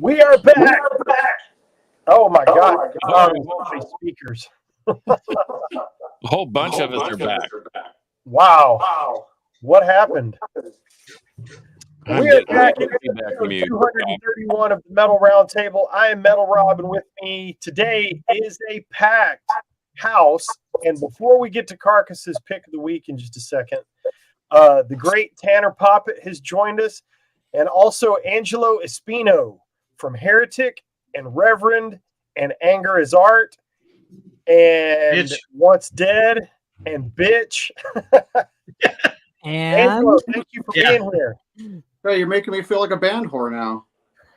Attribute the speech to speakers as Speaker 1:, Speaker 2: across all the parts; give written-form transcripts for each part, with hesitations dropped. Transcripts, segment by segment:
Speaker 1: We are back. Oh my God! Sorry, speakers.
Speaker 2: A whole bunch of us are back.
Speaker 1: Wow, what happened?
Speaker 2: I'm
Speaker 1: We are
Speaker 2: getting
Speaker 1: back in
Speaker 2: feedback from you.
Speaker 1: 231 of the Metal Roundtable. I am Metal Rob, and with me today is a packed house. And before we get to Carcass's pick of the week in just a second, the great Tanner Poppitt has joined us, and also Angelo Espino from Heretic and Reverend and Anger is Art and
Speaker 3: Bitch.
Speaker 1: Once Dead and Bitch.
Speaker 4: And
Speaker 1: Angelo, thank you for being here.
Speaker 5: Hey, you're making me feel like a band whore now.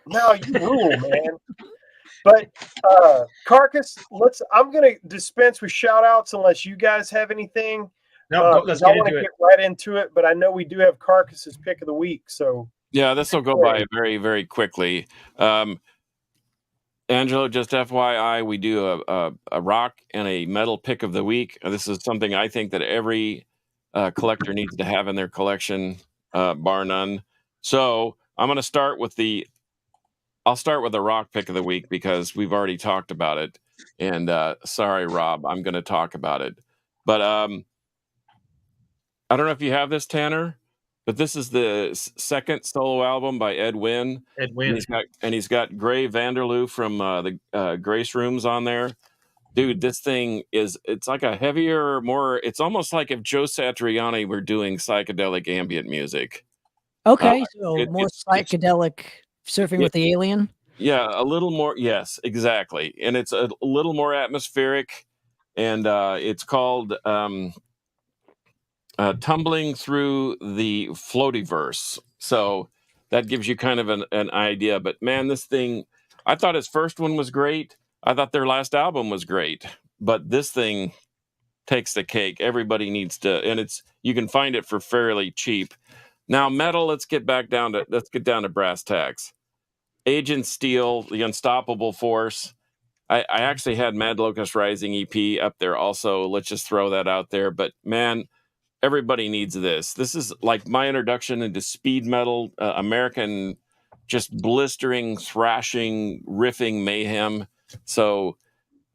Speaker 1: No, you rule, man. But Carcass, I'm gonna dispense with shout outs unless you guys have anything.
Speaker 3: No, let's
Speaker 1: I
Speaker 3: get
Speaker 1: want
Speaker 3: into
Speaker 1: to
Speaker 3: it.
Speaker 1: get right into it, but I know we do have Carcass's pick of the week, so
Speaker 2: Yeah, this will go by very, very quickly. Angelo, just FYI, we do a rock and a metal pick of the week. This is something I think that every collector needs to have in their collection, bar none. So I'm going to start with I'll start with the rock pick of the week because we've already talked about it. And sorry, Rob, I'm going to talk about it. But I don't know if you have this, Tanner, but this is the second solo album by Ed Wynn.
Speaker 3: Ed Wynn.
Speaker 2: And he's got Gray Vanderloo from the Grace Rooms on there. Dude, this thing it's like a heavier, more, it's almost like if Joe Satriani were doing psychedelic ambient music.
Speaker 4: okay, so more psychedelic surfing with the alien.
Speaker 2: Yeah, a little more. Yes, exactly. And it's a little more atmospheric. And it's called Tumbling Through the Floatyverse. So that gives you kind of an idea. But man, this thing, I thought his first one was great. I thought their last album was great. But this thing takes the cake. Everybody needs to, and you can find it for fairly cheap. Now, metal, let's get down to brass tacks. Agent Steel, The Unstoppable Force. I actually had Mad Locust Rising EP up there also. Let's just throw that out there. But man, everybody needs this. This is like my introduction into speed metal, American, just blistering, thrashing, riffing mayhem. So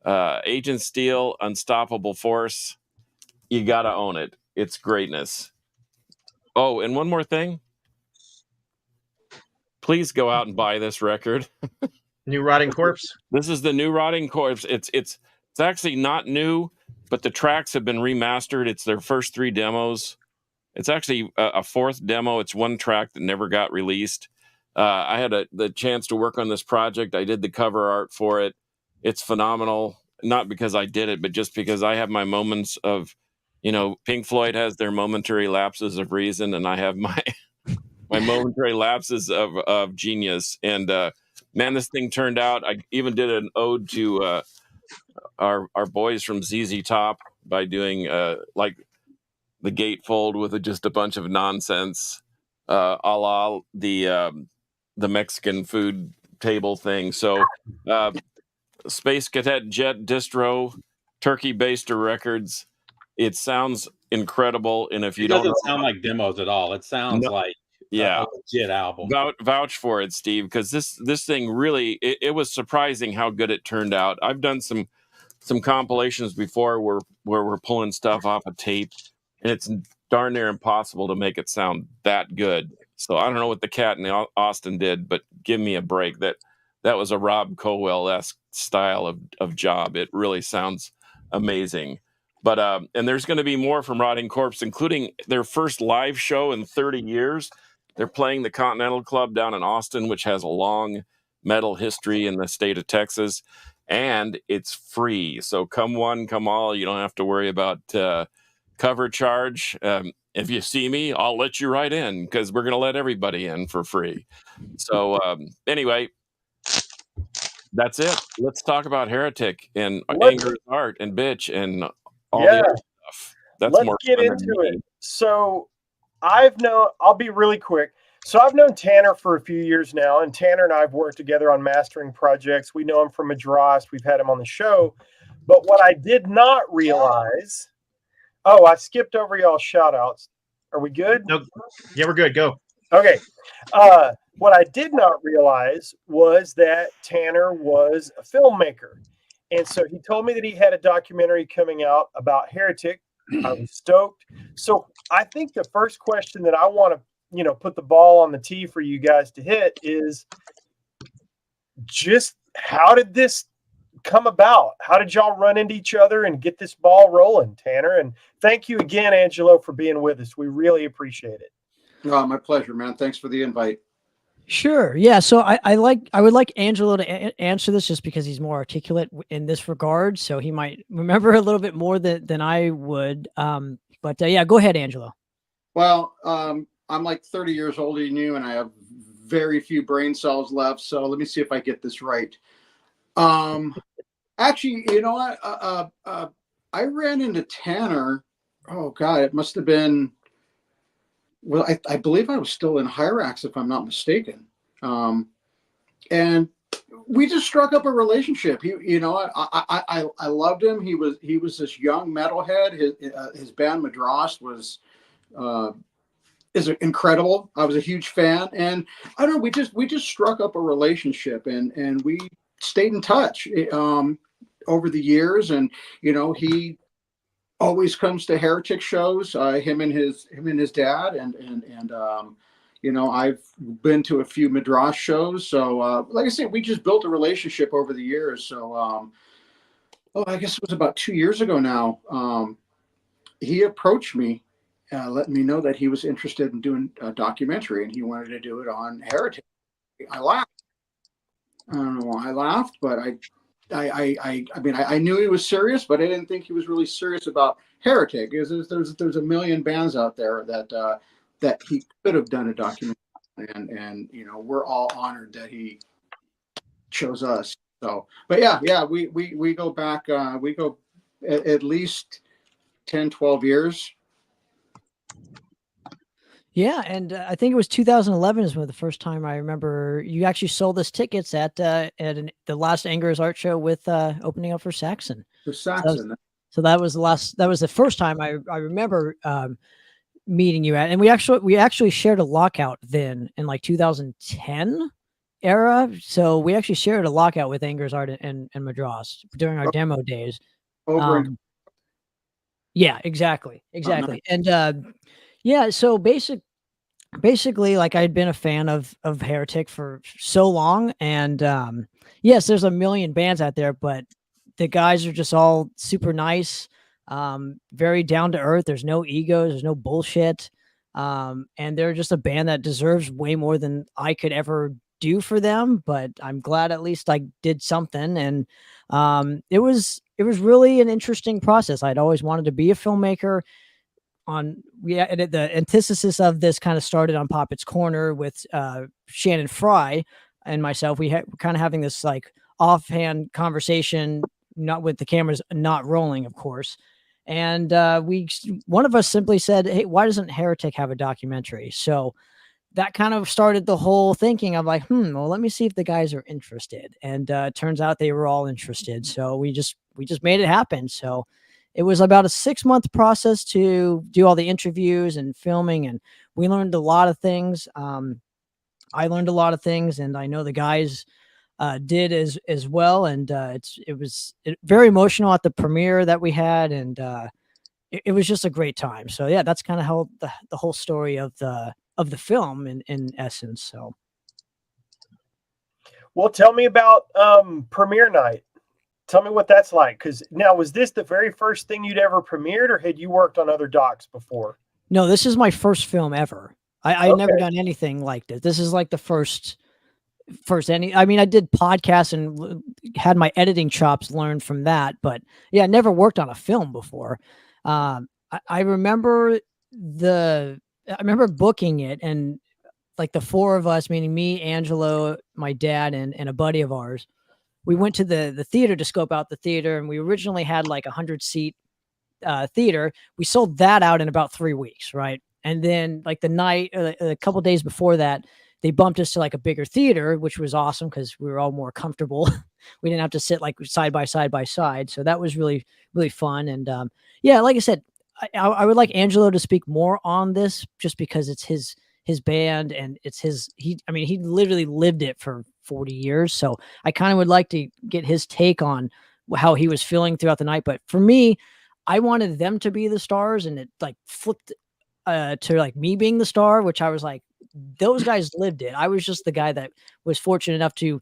Speaker 2: Agent Steel, Unstoppable Force, you got to own it. It's greatness. Oh, and one more thing. Please go out and buy this record.
Speaker 3: New Rotting Corpse.
Speaker 2: This is the new Rotting Corpse. It's actually not new, but the tracks have been remastered. It's their first 3 demos. It's actually a 4th demo. It's one track that never got released. I had the chance to work on this project. I did the cover art for it. It's phenomenal. Not because I did it, but just because I have my moments of, Pink Floyd has their momentary lapses of reason, and I have my momentary lapses of genius. And man, this thing turned out. I even did an ode to our boys from ZZ Top by doing like the gatefold with just a bunch of nonsense, a la the Mexican food table thing. So Space Cadet Jet Distro, Turkey Baster Records. It sounds incredible, and if you don't,
Speaker 6: it doesn't sound like demos at all. It sounds like a legit album.
Speaker 2: Vouch for it, Steve, because this thing really it was surprising how good it turned out. I've done some compilations before where we're pulling stuff off a tape, and it's darn near impossible to make it sound that good. So I don't know what the cat in Austin did, but give me a break. That was a Rob Colwell-esque style of job. It really sounds amazing. But and there's going to be more from Rotting Corpse, including their first live show in 30 years. They're playing the Continental Club down in Austin, which has a long metal history in the state of Texas, and it's free. So come one, come all. You don't have to worry about cover charge. If you see me, I'll let you right in because we're going to let everybody in for free. So anyway, that's it. Let's talk about Heretic and Anger is Art and Bitch and all the other stuff.
Speaker 1: Let's get into it. So I'll be really quick. So I've known Tanner for a few years now, and Tanner and I have worked together on mastering projects. We know him from Madras. We've had him on the show. But what I did not realize, I skipped over y'all's shout outs. Are we good?
Speaker 3: No. Yeah, we're good. Go.
Speaker 1: Okay. What I did not realize was that Tanner was a filmmaker. And so he told me that he had a documentary coming out about Heretic. I was stoked. So I think the first question that I want to, put the ball on the tee for you guys to hit is just how did this come about? How did y'all run into each other and get this ball rolling, Tanner? And thank you again, Angelo, for being with us. We really appreciate it.
Speaker 5: Oh, my pleasure, man. Thanks for the invite.
Speaker 4: Sure. Yeah. So I would like Angelo to answer this just because he's more articulate in this regard. So he might remember a little bit more than I would. But yeah, go ahead, Angelo.
Speaker 5: Well, I'm like 30 years older than you, and I have very few brain cells left. So let me see if I get this right. Actually, you know what? I ran into Tanner. Oh God, it must have been. Well, I believe I was still in Hyrax, if I'm not mistaken. And we just struck up a relationship. I loved him. He was this young metalhead. His band Madras is incredible. I was a huge fan, and I don't know. We just struck up a relationship, and we stayed in touch over the years. And he always comes to Heretic shows. Him and his dad, and I've been to a few Madras shows. So like I said, we just built a relationship over the years. So I guess it was about 2 years ago now. He approached me, letting me know that he was interested in doing a documentary, and he wanted to do it on Heretic. I laughed. I don't know why I laughed, but I knew he was serious, but I didn't think he was really serious about Heretic. There's a million bands out there that he could have done a documentary, and we're all honored that he chose us. So, but yeah, we go back, we go at least 10, 12 years.
Speaker 4: Yeah, and I think it was 2011 is when the first time I remember you actually sold us tickets at the last Anger's Art Show with opening up for Saxon.
Speaker 5: For Saxon.
Speaker 4: So that was the first time I remember meeting you at, and we actually shared a lockout then in like 2010 era. So we actually shared a lockout with Anger's Art and Madras during our demo days. Yeah, exactly. And yeah, so basically, like I'd been a fan of Heretic for so long, and yes, there's a million bands out there, but the guys are just all super nice, very down to earth. There's no egos, there's no bullshit, and they're just a band that deserves way more than I could ever do for them. But I'm glad at least I did something, and it was really an interesting process. I'd always wanted to be a filmmaker. The antithesis of this kind of started on Poppitt's Corner with Shannon Fry and myself. We were kind of having this like offhand conversation, not with the cameras not rolling, of course. And one of us simply said, "Hey, why doesn't Heretic have a documentary?" So that kind of started the whole thinking of like, well, let me see if the guys are interested. And it turns out they were all interested. So we just made it happen. So it was about a 6-month process to do all the interviews and filming, and we learned a lot of things. I learned a lot of things, and I know the guys did as well. And it was very emotional at the premiere that we had, and it was just a great time. So yeah, that's kind of how the whole story of the film in essence. So,
Speaker 1: well, tell me about premiere night. Tell me what that's like. Because now, was this the very first thing you'd ever premiered, or had you worked on other docs before?
Speaker 4: No, this is my first film ever. I've never done anything like this. This is like the first any. I mean, I did podcasts and had my editing chops learned from that, but yeah, I never worked on a film before. I remember booking it, and like the four of us, meaning me, Angelo, my dad, and a buddy of ours. We went to the theater to scope out the theater, and we originally had like 100-seat theater. We sold that out in about 3 weeks, right? And then like the night, a couple days before that, they bumped us to like a bigger theater, which was awesome because we were all more comfortable. We didn't have to sit like side by side. So that was really, really fun. And yeah, like I said, I would like Angelo to speak more on this just because it's his band, and it's I mean, he literally lived it for 40 years. So I kind of would like to get his take on how he was feeling throughout the night. But for me, I wanted them to be the stars, and it like flipped to like me being the star, which I was like, those guys lived it. I was just the guy that was fortunate enough to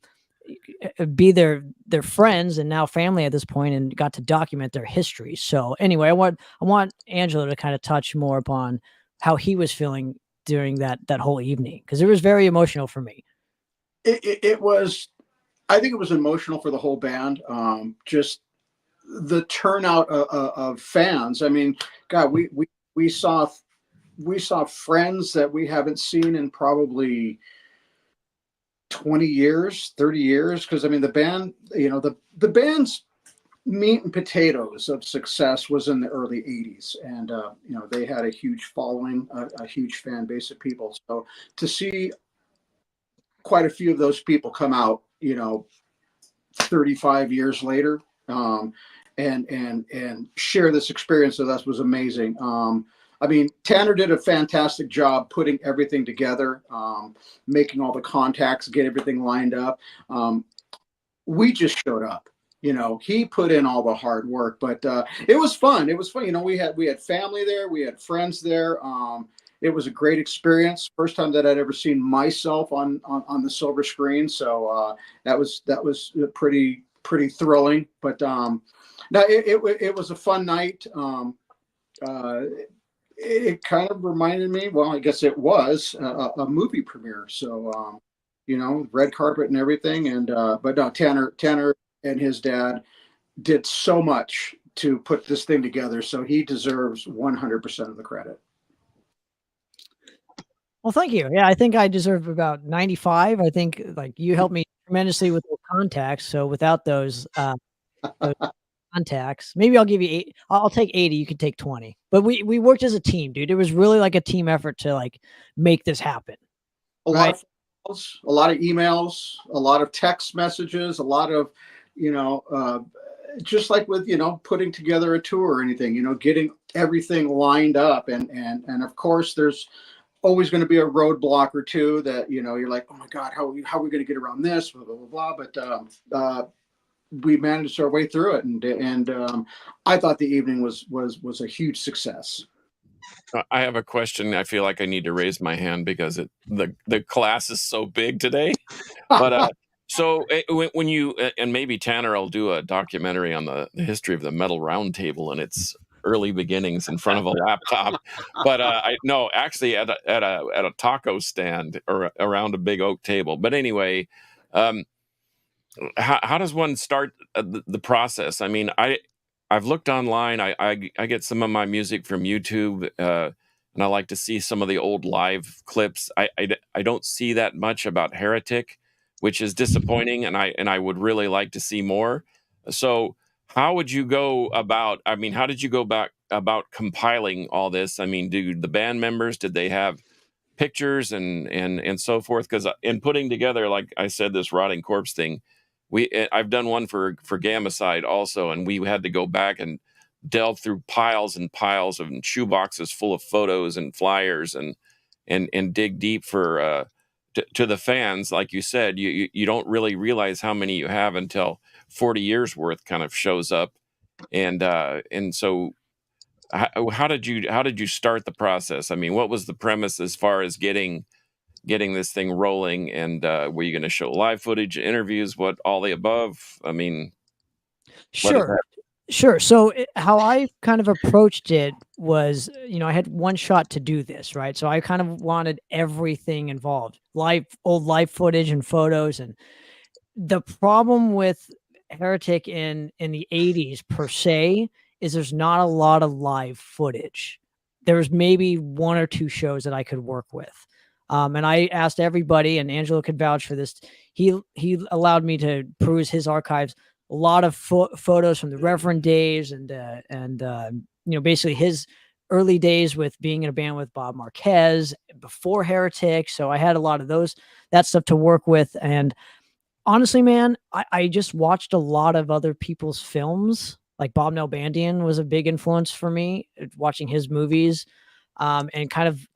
Speaker 4: be their friends and now family at this point, and got to document their history. So anyway, I want Angelo to kind of touch more upon how he was feeling during that whole evening, because it was very emotional for me.
Speaker 5: It was, I think it was emotional for the whole band. Just the turnout of fans. I mean, God, we saw friends that we haven't seen in probably 20 years, 30 years. Cause I mean, the band, the band's meat and potatoes of success was in the early 80s. And, they had a huge following, a huge fan base of people. So to see quite a few of those people come out, 35 years later, and share this experience with us was amazing. I mean, Tanner did a fantastic job putting everything together, making all the contacts, get everything lined up. We just showed up. He put in all the hard work, but it was fun. It was fun. We had family there, we had friends there. It was a great experience. First time that I'd ever seen myself on the silver screen. So that was pretty thrilling. But no, it was a fun night. It kind of reminded me, well, I guess it was a movie premiere. So, red carpet and everything. And, but no, Tanner and his dad did so much to put this thing together. So he deserves 100% of the credit.
Speaker 4: Well, thank you. Yeah, I think I deserve about 95. I think like you helped me tremendously with the contacts. So without those contacts, maybe I'll give you 8. I'll take 80. You can take 20. But we worked as a team, dude. It was really like a team effort to like make this happen.
Speaker 5: A lot of calls, a lot of emails, a lot of text messages, a lot of, just like with, putting together a tour or anything, getting everything lined up. And of course there's always going to be a roadblock or two that, you're like, oh my God, how are we going to get around this, blah, blah, blah, blah. But we managed our way through it. And I thought the evening was a huge success.
Speaker 2: I have a question. I feel like I need to raise my hand because the class is so big today. But so when you, and maybe Tanner will do a documentary on the history of the Metal Round Table and its early beginnings in front of a laptop. But no, actually at a taco stand or around a big oak table. But anyway, how does one start the process? I mean, I've looked online. I get some of my music from YouTube, and I like to see some of the old live clips. I don't see that much about Heretic, which is disappointing, and I would really like to see more. So how would you go about? I mean, how did you go about compiling all this? I mean, do the band members, did they have pictures and so forth? Because in putting together, like I said, this rotting corpse thing, I've done one for Gamicide also, and we had to go back and delve through piles and piles of shoeboxes full of photos and flyers and dig deep for to the fans. Like you said, you don't really realize how many you have until 40 years worth kind of shows up, and so how did you start the process? I mean, what was the premise as far as getting this thing rolling, and were you going to show live footage, interviews, what all the above? I mean,
Speaker 4: Sure. So how I kind of approached it was, I had one shot to do this, right? So I kind of wanted everything involved, old live footage and photos. And the problem with Heretic in the 80s per se is there's not a lot of live footage. There's maybe 1 or 2 shows that I could work with. And I asked everybody, and Angelo could vouch for this. He allowed me to peruse his archives, a lot of photos from the Reverend days and basically his early days with being in a band with Bob Marquez before Heretic. So I had a lot of that stuff to work with. And honestly, man, I just watched a lot of other people's films. Like Bob Nalbandian was a big influence for me, watching his movies, and kind of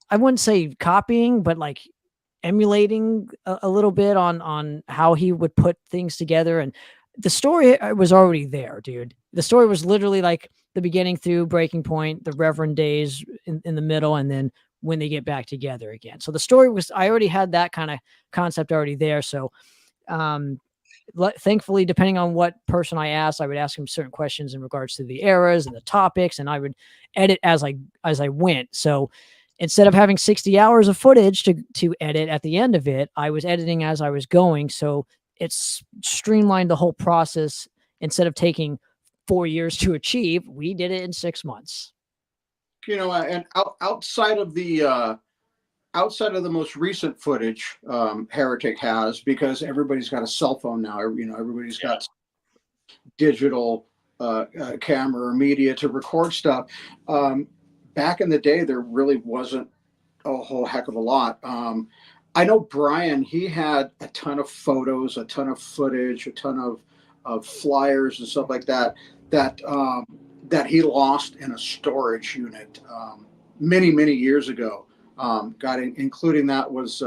Speaker 4: I wouldn't say copying, but like emulating a little bit on how he would put things together. And the story was already there, dude. The story was literally like the beginning through Breaking Point, the Reverend days in the middle, and then when they get back together again. So the story was, I already had that kind of concept already there. So thankfully, depending on what person I asked, I would ask him certain questions in regards to the eras and the topics, and I would edit as I went. So instead of having 60 hours of footage to edit at the end of it, I was editing as I was going. So it's streamlined the whole process. Instead of taking 4 years to achieve, we did it in 6 months.
Speaker 5: And outside of the most recent footage, Heretic has, because everybody's got a cell phone now. Everybody's got digital camera or media to record stuff. Back in the day, there really wasn't a whole heck of a lot. I know Brian, he had a ton of photos, a ton of footage, a ton of flyers and stuff like that that he lost in a storage unit many, many years ago. Including that was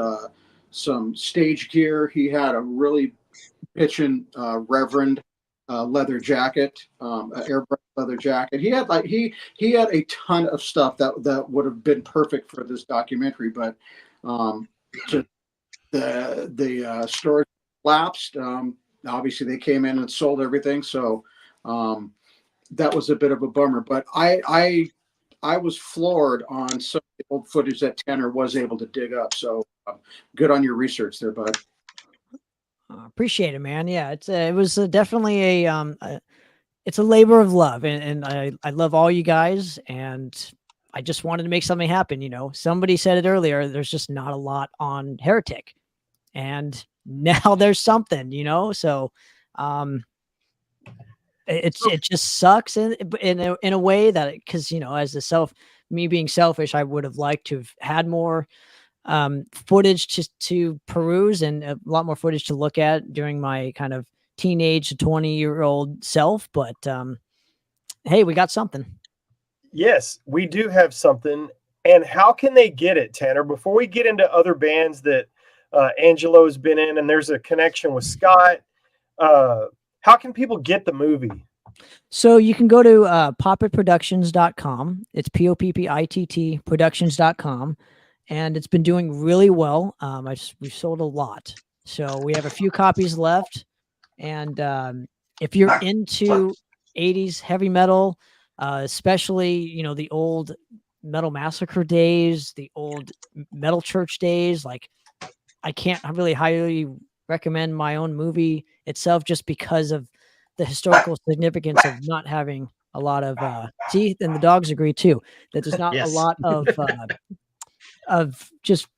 Speaker 5: some stage gear. He had a really pitching Reverend leather jacket, airbrush leather jacket. He had a ton of stuff that would have been perfect for this documentary, but just the storage lapsed. Obviously, they came in and sold everything, so that was a bit of a bummer. But I was floored on some of the old footage that Tanner was able to dig up. So good on your research there, bud.
Speaker 4: Appreciate it, man. Yeah, it was definitely it's a labor of love, and I love all you guys, and I just wanted to make something happen. Somebody said it earlier. There's just not a lot on Heretic, and now there's something. So it just sucks in a way that, because as me being selfish, I would have liked to have had more footage to peruse and a lot more footage to look at during my kind of teenage to 20-year-old self. But hey, we got something.
Speaker 1: Yes, we do have something. And how can they get it, Tanner? Before we get into other bands that Angelo's been in, and there's a connection with Scott, how can people get the movie?
Speaker 4: So you can go to poppittproductions.com. It's POPPITT productions.com. And it's been doing really well. We've sold a lot. So we have a few copies left. And if you're into 80s heavy metal, especially, the old Metal Massacre days, the old Metal Church days, like I really highly recommend my own movie itself, just because of the historical significance of not having a lot of teeth, and the dogs agree too, that there's not a lot of just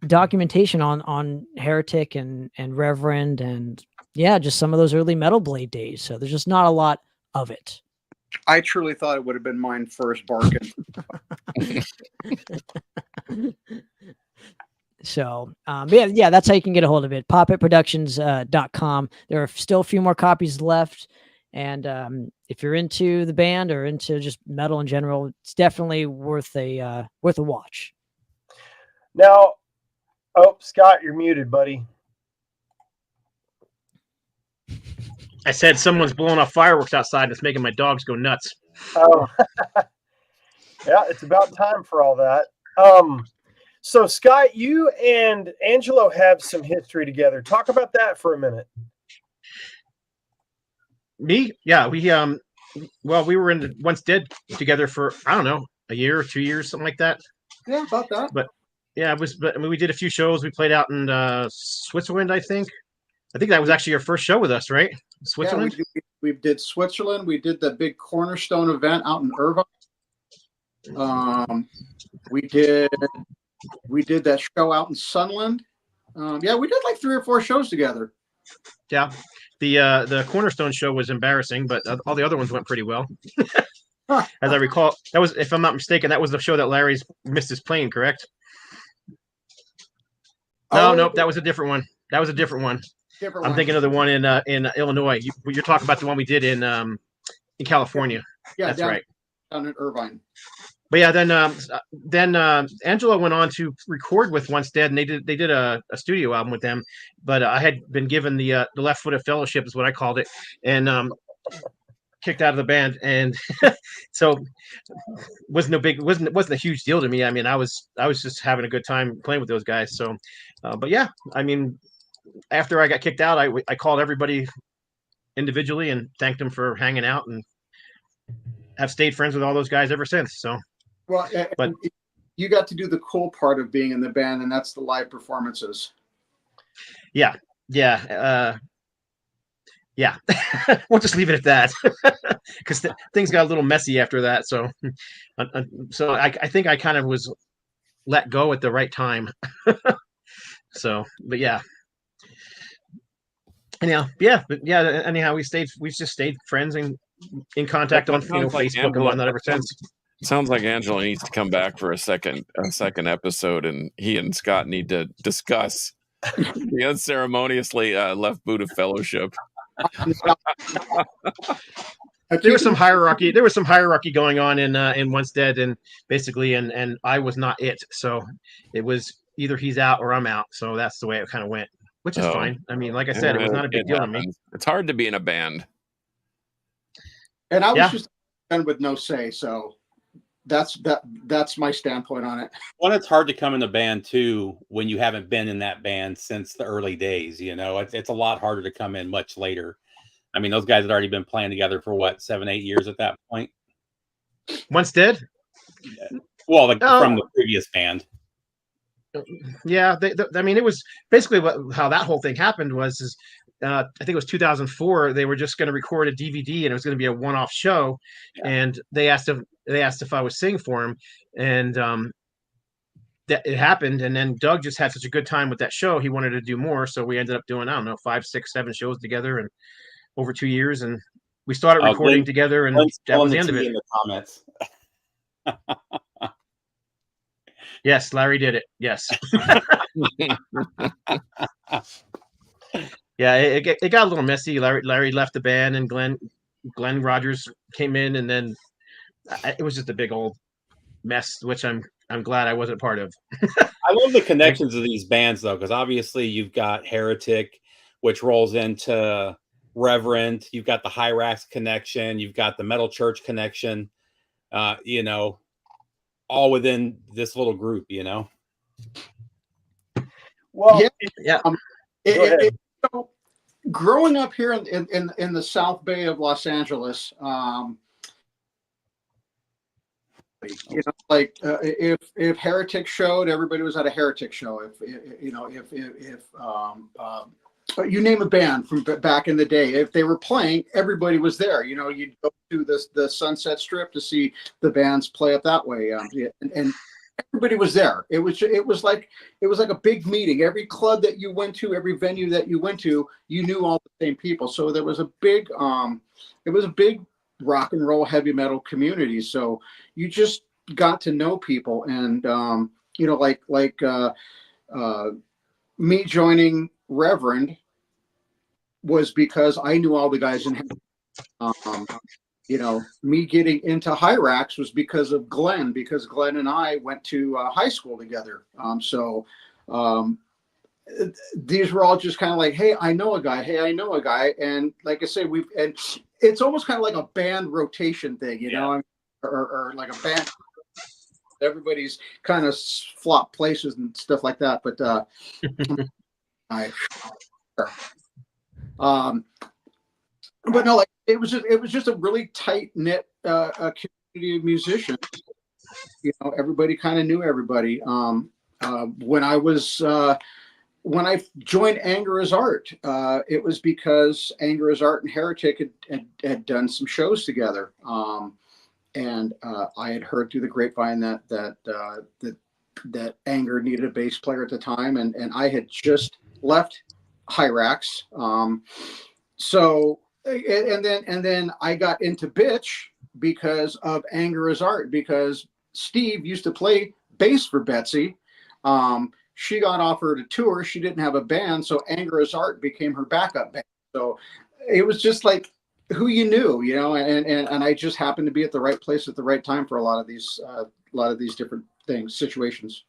Speaker 4: documentation on Heretic and Reverend, and just some of those early Metal Blade days. So there's just not a lot of it.
Speaker 5: I truly thought it would have been mine first, barking.
Speaker 4: So, that's how you can get a hold of it. PoppittProductions.com. There are still a few more copies left. And if you're into the band or into just metal in general, it's definitely worth a watch.
Speaker 1: Now, Scott, you're muted, buddy.
Speaker 3: I said someone's blowing off fireworks outside, and it's making my dogs go nuts.
Speaker 1: Oh, yeah, it's about time for all that. So, Scott, you and Angelo have some history together. Talk about that for a minute.
Speaker 3: Me? Yeah, we were once did together for, I don't know, a year or 2 years, something like that.
Speaker 5: Yeah, about that.
Speaker 3: But yeah, we did a few shows. We played out in Switzerland, I think. I think that was actually your first show with us, right? Switzerland?
Speaker 5: Yeah, we did Switzerland. We did the big Cornerstone event out in Irvine. We did that show out in Sunland. We did like 3 or 4 shows together.
Speaker 3: Yeah. The Cornerstone show was embarrassing, but all the other ones went pretty well. As I recall, that was, if I'm not mistaken, that was the show that Larry's missed his plane, correct? No, that was a different one. I'm thinking of the one in Illinois. You're talking about the one we did in California. Yeah, that's right.
Speaker 5: Down in Irvine.
Speaker 3: But yeah, then Angelo went on to record with Once Dead, and they did a studio album with them. But I had been given the Left Footed Fellowship is what I called it, and kicked out of the band, and so wasn't a huge deal to me. I mean, I was just having a good time playing with those guys. So, but yeah, I mean, after I got kicked out, I called everybody individually and thanked them for hanging out, and have stayed friends with all those guys ever since. So.
Speaker 5: Well,
Speaker 3: But
Speaker 5: you got to do the cool part of being in the band, and that's the live performances.
Speaker 3: Yeah. We'll just leave it at that, because things got a little messy after that. So I think I kind of was let go at the right time. So, but yeah. Anyhow, we've just stayed friends and in contact on Facebook and whatnot ever since.
Speaker 2: Sounds like Angelo needs to come back for a second episode, and he and Scott need to discuss the unceremoniously left boot of fellowship.
Speaker 3: There was some hierarchy. There was some hierarchy going on in Once Dead, and basically, and I was not it. So it was either he's out or I'm out. So that's the way it kind of went, which is fine. I mean, like I said, it was not a big deal to me.
Speaker 2: It's hard to be in a band.
Speaker 5: And I was just done with no say. So that's my standpoint on it.
Speaker 6: Well, it's hard to come in a band too when you haven't been in that band since the early days. You know, it's a lot harder to come in much later. I mean, those guys had already been playing together for what, 7-8 years at that point.
Speaker 3: Once Dead?
Speaker 6: Well, from the previous band.
Speaker 3: Yeah, I mean, it was basically how that whole thing happened was I think it was 2004. They were just going to record a DVD, and it was going to be a one-off show. Yeah. And they asked if I was singing for him, and that it happened. And then Doug just had such a good time with that show, he wanted to do more. So we ended up doing, I don't know, 5, 6, 7 shows together, and over 2 years, and we started recording together, and that was the end of it.
Speaker 6: In the comments.
Speaker 3: Yes, Larry did it. Yes. Yeah, it got a little messy. Larry left the band, and Glenn Rogers came in, and then it was just a big old mess, which I'm glad I wasn't part of.
Speaker 6: I love the connections of these bands, though, because obviously you've got Heretic, which rolls into Reverend. You've got the Hyrax connection. You've got the Metal Church connection. You know, all within this little group. You know.
Speaker 5: Well, so growing up here in the South Bay of Los Angeles, you know, like if Heretic showed, everybody was at a Heretic show. If you name a band from back in the day, if they were playing, everybody was there. You know, you'd go to the Sunset Strip to see the bands play it that way, and everybody was there. It was like a big meeting. Every club that you went to, every venue that you went to, you knew all the same people. So there was a big rock and roll heavy metal community. So you just got to know people, and you know, like me joining Reverend was because I knew all the guys in you know, me getting into Hyrax was because of Glenn, because Glenn and I went to high school together. These were all just kind of like, hey, I know a guy. Hey, I know a guy. And like I say, and it's almost kind of like a band rotation thing, you know, or like a band. Everybody's kind of flop places and stuff like that. But but no, like it was just a really tight knit community of musicians. You know, everybody kind of knew everybody. When I joined Anger is Art, it was because Anger is Art and Heretic had done some shows together, and I had heard through the grapevine that Anger needed a bass player at the time, and I had just left Hyrax, so. And then I got into Bitch because of Anger is Art, because Steve used to play bass for Betsy. She got offered a tour. She didn't have a band, so Anger is Art became her backup band. So it was just like who you knew, and I just happened to be at the right place at the right time for a lot of these different things, situations.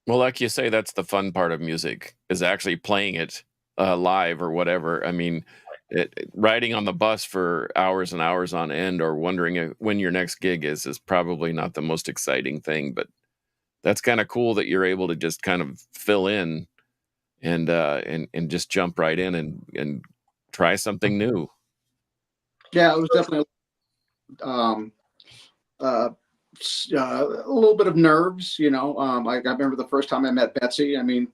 Speaker 2: Well, like you say, that's the fun part of music, is actually playing it live or whatever. I mean, riding on the bus for hours and hours on end, or wondering when your next gig is probably not the most exciting thing. But that's kind of cool that you're able to just kind of fill in and just jump right in and try something new.
Speaker 5: Yeah, it was definitely um, a little bit of nerves. I remember the first time I met Betsy. I mean,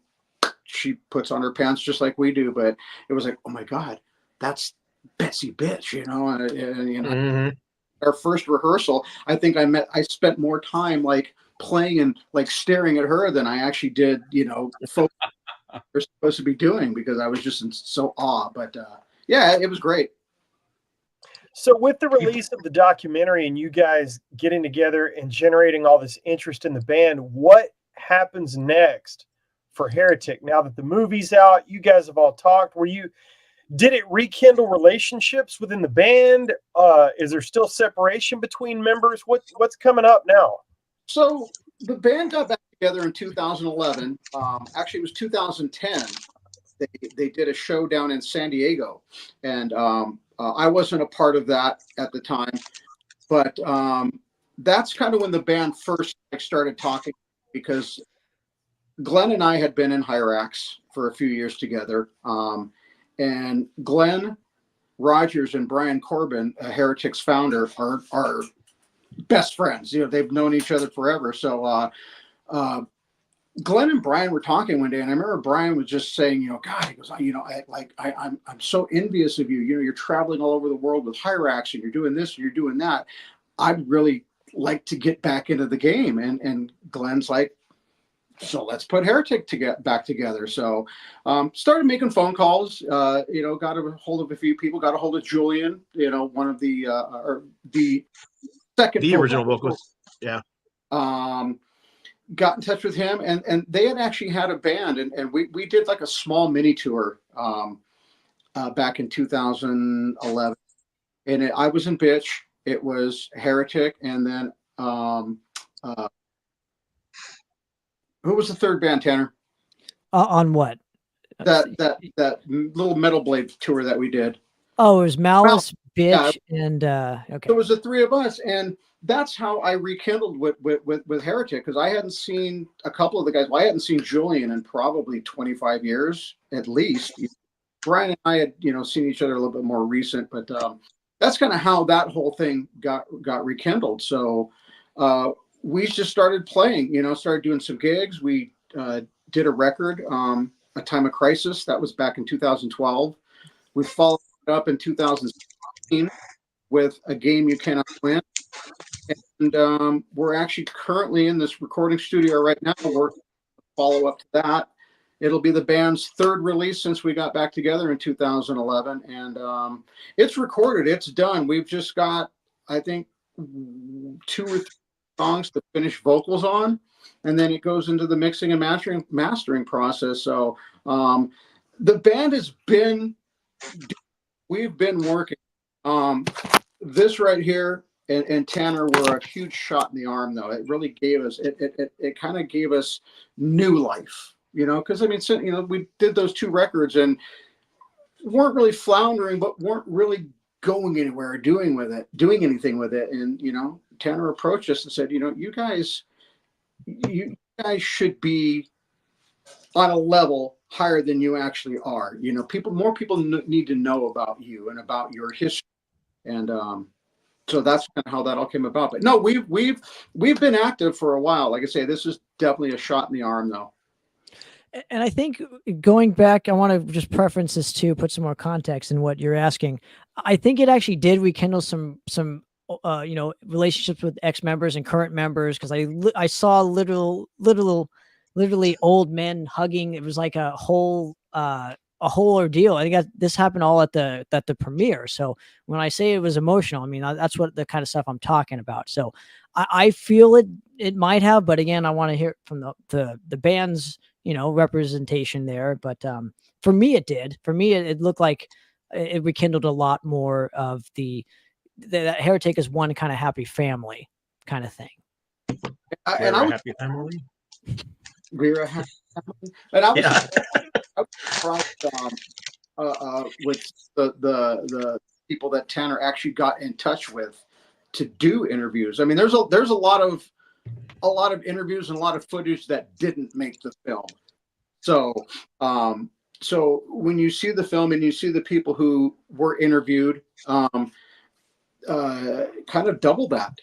Speaker 5: she puts on her pants just like we do, but it was like, oh my God, that's Betsy Bitch,
Speaker 3: Mm-hmm.
Speaker 5: our first rehearsal, I think I spent more time like playing and like staring at her than I actually did, focus we're supposed to be doing, because I was just in so awe. But yeah, it was great.
Speaker 1: So with the release of the documentary and you guys getting together and generating all this interest in the band, what happens next for Heretic? Now that the movie's out, you guys have all talked. Did it rekindle relationships within the band? Is there still separation between members? What's coming up now?
Speaker 5: So the band got back together in 2011. Actually, it was 2010. They did a show down in San Diego, and I wasn't a part of that at the time, but that's kind of when the band first started talking, because Glenn and I had been in Hyrax for a few years together, and Glenn Rogers and Brian Corbin, Heretic's founder, are best friends. They've known each other forever. So Glenn and Brian were talking one day, and I remember Brian was just saying, God, he goes, I'm so envious of you. You're traveling all over the world with Hyrax, and you're doing this, and you're doing that. I'd really like to get back into the game. And Glenn's like, so let's put Heretic to get back together. So started making phone calls, got a hold of a few people, got a hold of Julian, one of the second
Speaker 3: original vocalist. Yeah.
Speaker 5: Got in touch with him, and they had actually had a band, and we did like a small mini tour back in 2011. And I was in Bitch. It was Heretic, and then who was the third band, Tanner?
Speaker 4: On what?
Speaker 5: That little Metal Blade tour that we did.
Speaker 4: Oh, it was Malice, Bitch, and okay.
Speaker 5: So it was the three of us, and that's how I rekindled with Heretic, because I hadn't seen a couple of the guys. Well, I hadn't seen Julian in probably 25 years at least. Brian and I had seen each other a little bit more recent, but that's kind of how that whole thing got rekindled. So we just started playing, started doing some gigs. We did a record, A Time of Crisis. That was back in 2012. We followed it up in 2016 with A Game You Cannot Win. And we're actually currently in this recording studio right now. We're follow up to that. It'll be the band's third release since we got back together in 2011. And it's recorded. It's done. We've just got, I think, 2 or 3 songs to finish vocals on. And then it goes into the mixing and mastering process. So the band has been, we've been working. This right here and Tanner were a huge shot in the arm, though. It really gave us, it kind of gave us new life, because I mean, we did those 2 records and weren't really floundering, but weren't really going anywhere or doing anything with it. And, Tanner approached us and said, you guys should be on a level higher than you actually are. More people need to know about you and about your history. And, so that's kind of how that all came about. But no, we've been active for a while. Like I say, this is definitely a shot in the arm, though.
Speaker 4: And I think going back, I want to just preference this too, put some more context in what you're asking. I think it actually did rekindle some relationships with ex-members and current members, because I saw literally old men hugging. It was like a whole ordeal. I think this happened all at the premiere. So when I say it was emotional, I mean, that's what the kind of stuff I'm talking about. So I feel it might have, but again, I want to hear from the band's, representation there. But for me, it did. For me, it looked like it rekindled a lot more of that Heretic is one kind of happy family kind of thing.
Speaker 5: And I was
Speaker 3: happy family.
Speaker 5: we're a happy family. And I was
Speaker 3: Yeah.
Speaker 5: surprised with the people that Tanner actually got in touch with to do interviews. I mean, there's a lot of interviews and a lot of footage that didn't make the film. So so when you see the film and you see the people who were interviewed, kind of double that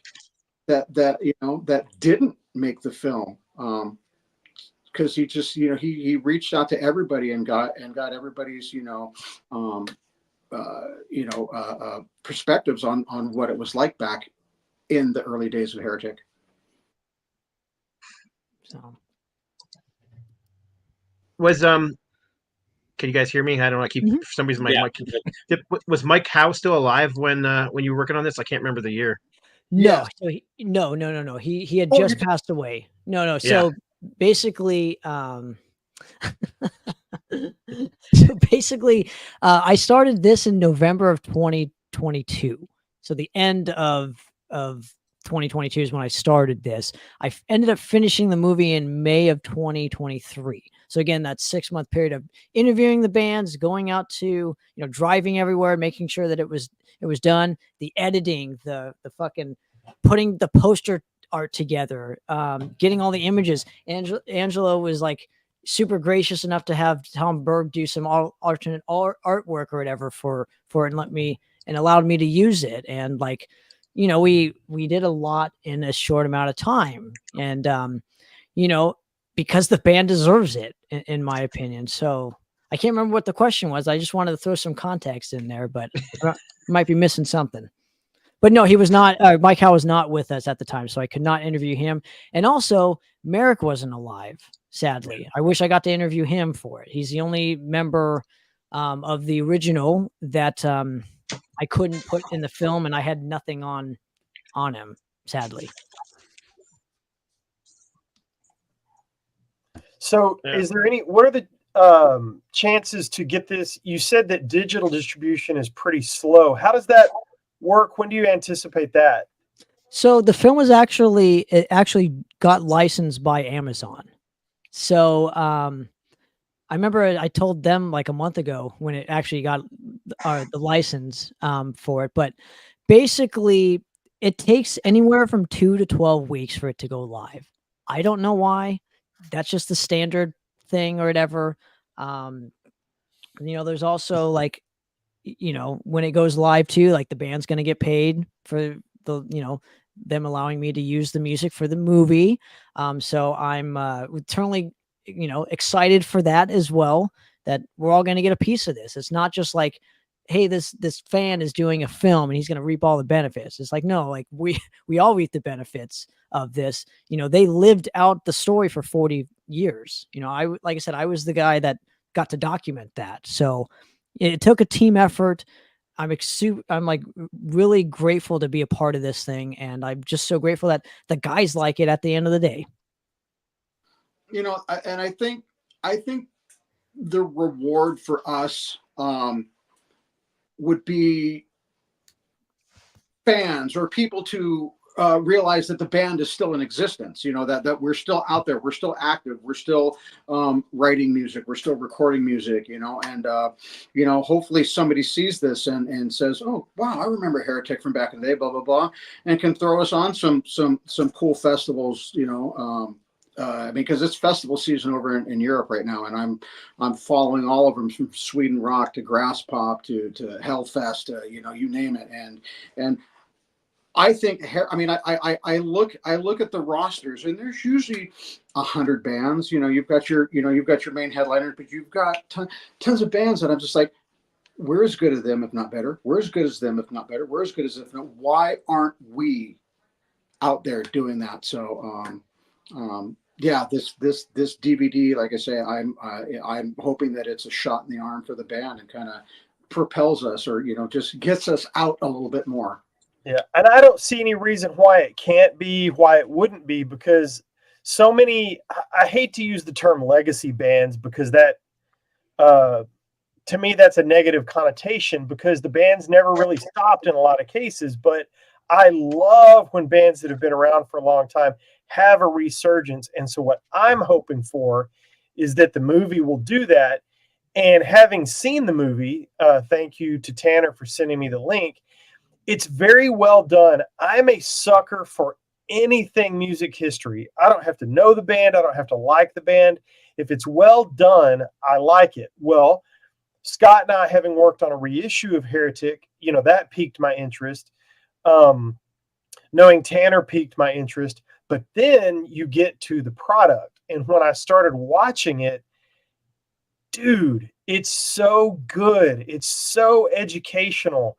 Speaker 5: that didn't make the film. Because he just he reached out to everybody and got everybody's perspectives on what it was like back in the early days of Heretic.
Speaker 4: So
Speaker 3: Was can you guys hear me? I don't know. I keep for some reason my mic. Was Mike Howe still alive when you were working on this? I can't remember the year.
Speaker 4: no,
Speaker 5: Yes.
Speaker 4: so no. He had
Speaker 5: Oh,
Speaker 4: just passed away. No. So basically, I started this in November of 2022. So the end of 2022 is when I started this. I ended up finishing the movie in May of 2023. So again, that 6-month period of interviewing the bands, going out to, driving everywhere, making sure that it was done, the editing, the fucking putting the poster art together, getting all the images. Angelo was like super gracious enough to have Tom Berg do some alternate artwork or whatever for it and allowed me to use it. And like, we did a lot in a short amount of time, and because the band deserves it, in my opinion. So I can't remember what the question was. I just wanted to throw some context in there, but I might be missing something. But no, he was not. Mike Howe was not with us at the time, so I could not interview him. And also, Merrick wasn't alive. Sadly, I wish I got to interview him for it. He's the only member of the original that I couldn't put in the film, and I had nothing on him, sadly.
Speaker 1: So is there what are the chances to get this? You said that digital distribution is pretty slow. How does that work? When do you anticipate that?
Speaker 4: So the film was actually got licensed by Amazon. So I remember I told them like a month ago when it actually got the license for it. But basically, it takes anywhere from 2 to 12 weeks for it to go live. I don't know why. That's just the standard thing or whatever. There's also like, when it goes live too, like the band's going to get paid for them allowing me to use the music for the movie. So I'm eternally, excited for that as well, that we're all going to get a piece of this. It's not just like, hey, this fan is doing a film and he's going to reap all the benefits. It's like, no, like we all reap the benefits of this. They lived out the story for 40 years. Like I said, I was the guy that got to document that. So it took a team effort. I'm like really grateful to be a part of this thing. And I'm just so grateful that the guys like it at the end of the day.
Speaker 5: And I think the reward for us would be fans or people to realize that the band is still in existence, that we're still out there, we're still active, we're still writing music, we're still recording music, and hopefully somebody sees this and says, oh wow, I remember Heretic from back in the day, blah blah blah, and can throw us on some cool festivals, because it's festival season over in Europe right now, and I'm following all of them from Sweden Rock to Grass Pop to Hellfest, you name it, and I think I look at the rosters, and there's usually 100 bands. You've got your main headliners, but you've got tons of bands that I'm just like, we're as good as them, if not better. We're as good as them, if not better. We're as good as if not. Why aren't we out there doing that? So yeah, this DVD, like I say, I'm hoping that it's a shot in the arm for the band and kind of propels us, or just gets us out a little bit more.
Speaker 1: Yeah, and I don't see any reason why it can't be, why it wouldn't be, because so many, I hate to use the term legacy bands because that to me, that's a negative connotation because the band's never really stopped in a lot of cases. But I love when bands that have been around for a long time have a resurgence. And so what I'm hoping for is that the movie will do that. And having seen the movie, thank you to Tanner for sending me the link. It's very well done. I'm a sucker for anything music history. I don't have to know the band. I don't have to like the band. If it's well done, I like it. Well, Scott and I, having worked on a reissue of Heretic, that piqued my interest. Knowing Tanner piqued my interest. But then you get to the product. And when I started watching it, dude, it's so good. It's so educational.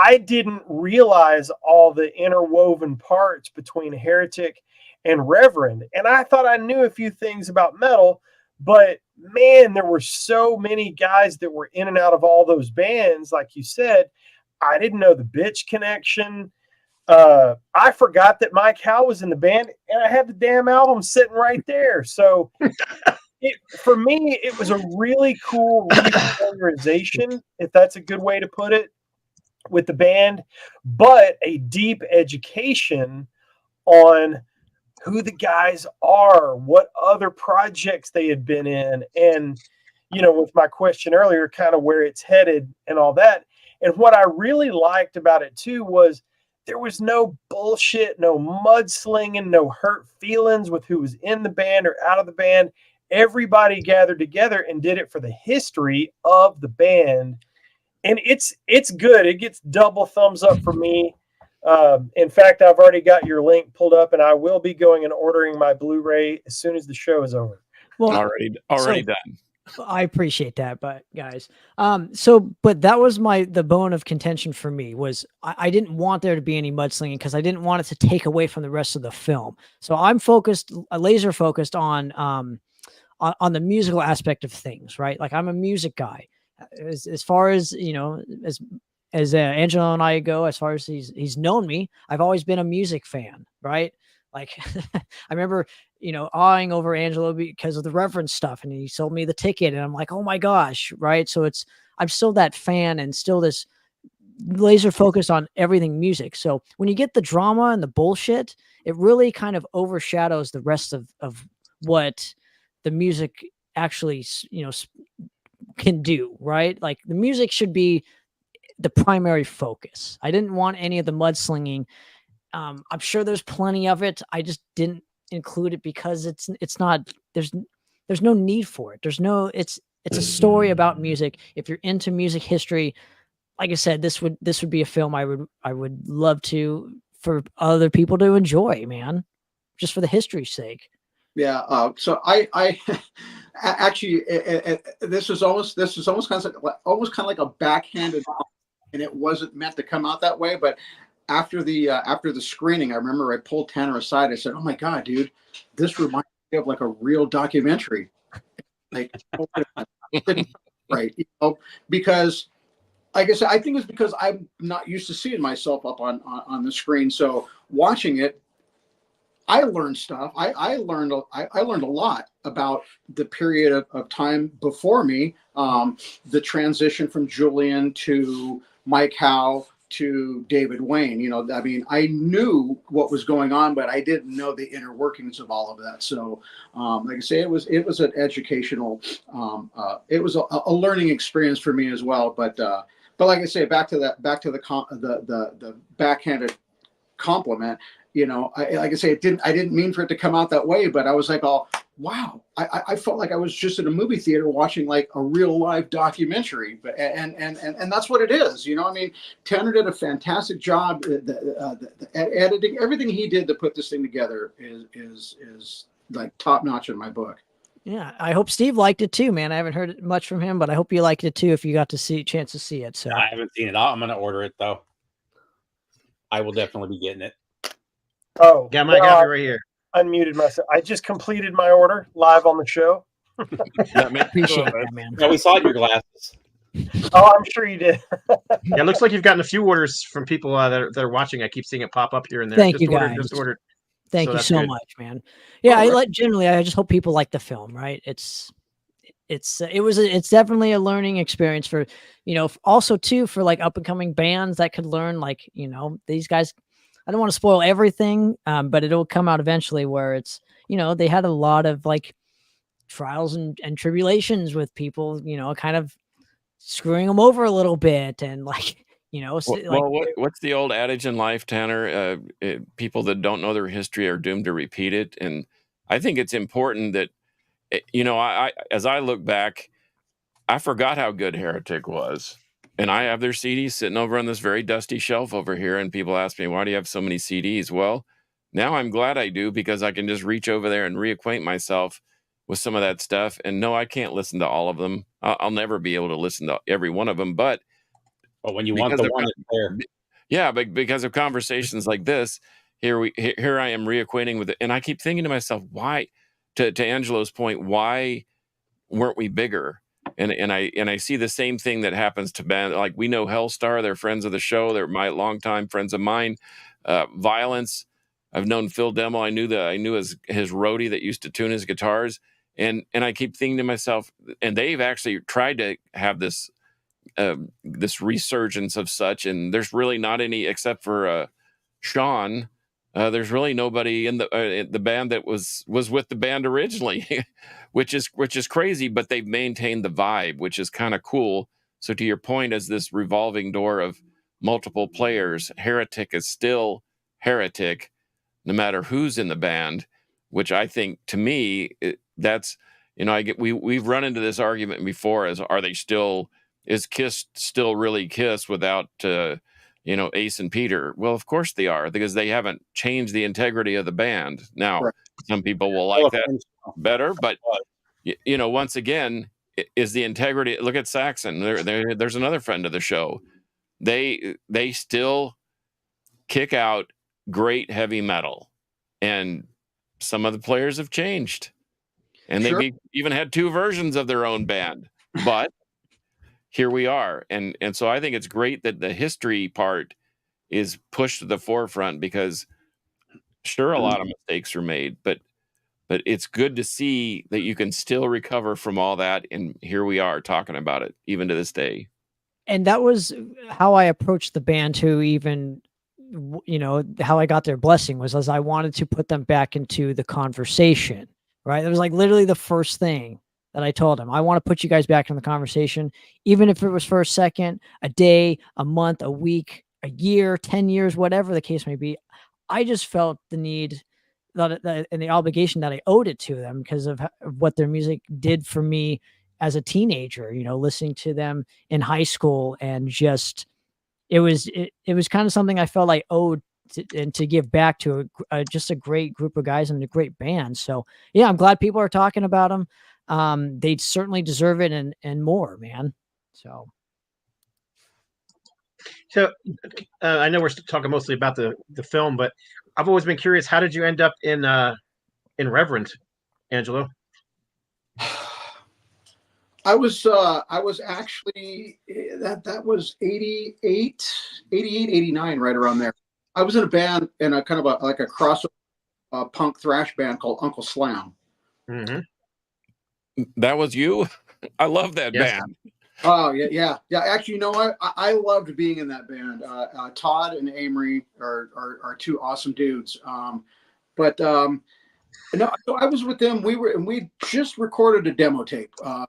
Speaker 1: I didn't realize all the interwoven parts between Heretic and Reverend. And I thought I knew a few things about metal, but man, there were so many guys that were in and out of all those bands. Like you said, I didn't know the Bitch connection. I forgot that Mike Howe was in the band, and I had the damn album sitting right there. So for me, it was a really cool refamiliarization, if that's a good way to put it, with the band, but a deep education on who the guys are, what other projects they had been in, and, with my question earlier, kind of where it's headed and all that. And what I really liked about it too was there was no bullshit, no mudslinging, no hurt feelings with who was in the band or out of the band. Everybody gathered together and did it for the history of the band. And it's good. It gets double thumbs up for me. In fact, I've already got your link pulled up, and I will be going and ordering my Blu-ray as soon as the show is over.
Speaker 4: Well,
Speaker 2: already done.
Speaker 4: I appreciate that, but guys, but that was the bone of contention for me was I didn't want there to be any mudslinging because I didn't want it to take away from the rest of the film. So I'm laser focused on the musical aspect of things, right? Like I'm a music guy. As far as as Angelo and I go, as far as he's known me, I've always been a music fan, right? Like I remember, awing over Angelo because of the Reverend stuff, and he sold me the ticket, and I'm like, oh my gosh, right? So I'm still that fan and still this laser focused on everything music. So when you get the drama and the bullshit, it really kind of overshadows the rest of what the music actually, can do, right? Like the music should be the primary focus. I didn't want any of the mudslinging. I'm sure there's plenty of it. I just didn't include it because it's not, there's no need for it. It's a story about music. If you're into music history, like I said, this would be a film I would love for other people to enjoy, man, just for the history's sake.
Speaker 5: Yeah. So I actually, this is almost kind of like a backhanded, and it wasn't meant to come out that way. But after the screening, I remember I pulled Tanner aside. I said, "Oh my God, dude, this reminds me of like a real documentary." Like, right? Because like I said, I think it's because I'm not used to seeing myself up on the screen. So watching it, I learned stuff. I learned a lot about the period of time before me, the transition from Julian to Mike Howe to David Wayne. I mean, I knew what was going on, but I didn't know the inner workings of all of that. So, like I say, it was an educational, it was a learning experience for me as well. But like I say, back to the backhanded compliment. Like I say, I didn't mean for it to come out that way, but I was like, oh, wow. I felt like I was just in a movie theater watching like a real live documentary, but and that's what it is. I mean, Tanner did a fantastic job. The editing, everything he did to put this thing together is like top notch in my book.
Speaker 4: Yeah, I hope Steve liked it too, man. I haven't heard much from him, but I hope you liked it too if you got to chance to see it. So
Speaker 6: I haven't seen it. I'm going to order it though. I will definitely be getting it.
Speaker 1: Oh,
Speaker 3: yeah, my copy right here.
Speaker 1: Unmuted myself. I just completed my order live on the show.
Speaker 4: Appreciate that, man.
Speaker 6: Yeah, we saw your glasses.
Speaker 1: Oh, I'm sure you did.
Speaker 3: Yeah, it looks like you've gotten a few orders from people that are watching. I keep seeing it pop up here and there.
Speaker 4: Thank
Speaker 3: just
Speaker 4: you,
Speaker 3: ordered,
Speaker 4: guys.
Speaker 3: Just ordered.
Speaker 4: Thank you so much, man. Yeah, generally, I just hope people like the film, right? It's it's definitely a learning experience for, also too, for like up and coming bands that could learn, like, these guys, I don't want to spoil everything, but it'll come out eventually where it's, they had a lot of like trials and tribulations with people, kind of screwing them over a little bit. And like,
Speaker 2: What's the old adage in life, Tanner? People that don't know their history are doomed to repeat it. And I think it's important that, I as I look back, I forgot how good Heretic was. And I have their CDs sitting over on this very dusty shelf over here. And people ask me, why do you have so many CDs? Well, now I'm glad I do, because I can just reach over there and reacquaint myself with some of that stuff. And no, I can't listen to all of them. I'll never be able to listen to every one of them. But
Speaker 6: when you want the one that's there.
Speaker 2: Yeah, but because of conversations like this, here I am reacquainting with it. And I keep thinking to myself, why, to Angelo's point, why weren't we bigger? And I see the same thing that happens to band. Like, we know Hellstar, they're friends of the show. They're my longtime friends of mine. Violence, I've known Phil Demo. I knew his roadie that used to tune his guitars. And I keep thinking to myself, and they've actually tried to have this resurgence of such, and there's really not any, except for Sean. There's really nobody in the band that was with the band originally, which is crazy. But they've maintained the vibe, which is kind of cool. So to your point, as this revolving door of multiple players, Heretic is still Heretic, no matter who's in the band. Which I think, to me, that's, we've run into this argument before: is Kiss still really Kiss without Ace and Peter? Well, of course they are, because they haven't changed the integrity of the band. Now, right. Some people will like that better, but once again, is the integrity. Look at Saxon. There's another friend of the show. They still kick out great heavy metal, and some of the players have changed, and they've even had two versions of their own band, but here we are. And so I think it's great that the history part is pushed to the forefront, because sure, a lot of mistakes are made, but it's good to see that you can still recover from all that. And here we are talking about it even to this day.
Speaker 4: And that was how I approached the band too. Even, how I got their blessing was as I wanted to put them back into the conversation, right? It was like literally the first thing that I told him. I want to put you guys back in the conversation, even if it was for a second, a day, a month, a week, a year, 10 years, whatever the case may be. I just felt the need and the obligation that I owed it to them because of what their music did for me as a teenager, listening to them in high school, and just, it was kind of something I felt I owed to give back to just a great group of guys and a great band. So yeah, I'm glad people are talking about them. They certainly deserve it and more, man. So
Speaker 3: I know we're talking mostly about the film, but I've always been curious, how did you end up in Reverend, Angelo?
Speaker 5: I was actually, that was 88, 89, right around there. I was in a band, in a kind of like a crossover punk thrash band called Uncle Slam.
Speaker 3: Mm-hmm.
Speaker 2: That was you? I love that band.
Speaker 5: Oh yeah. Actually, you know what? I loved being in that band. Todd and Amory are two awesome dudes. No, so I was with them. We just recorded a demo tape, a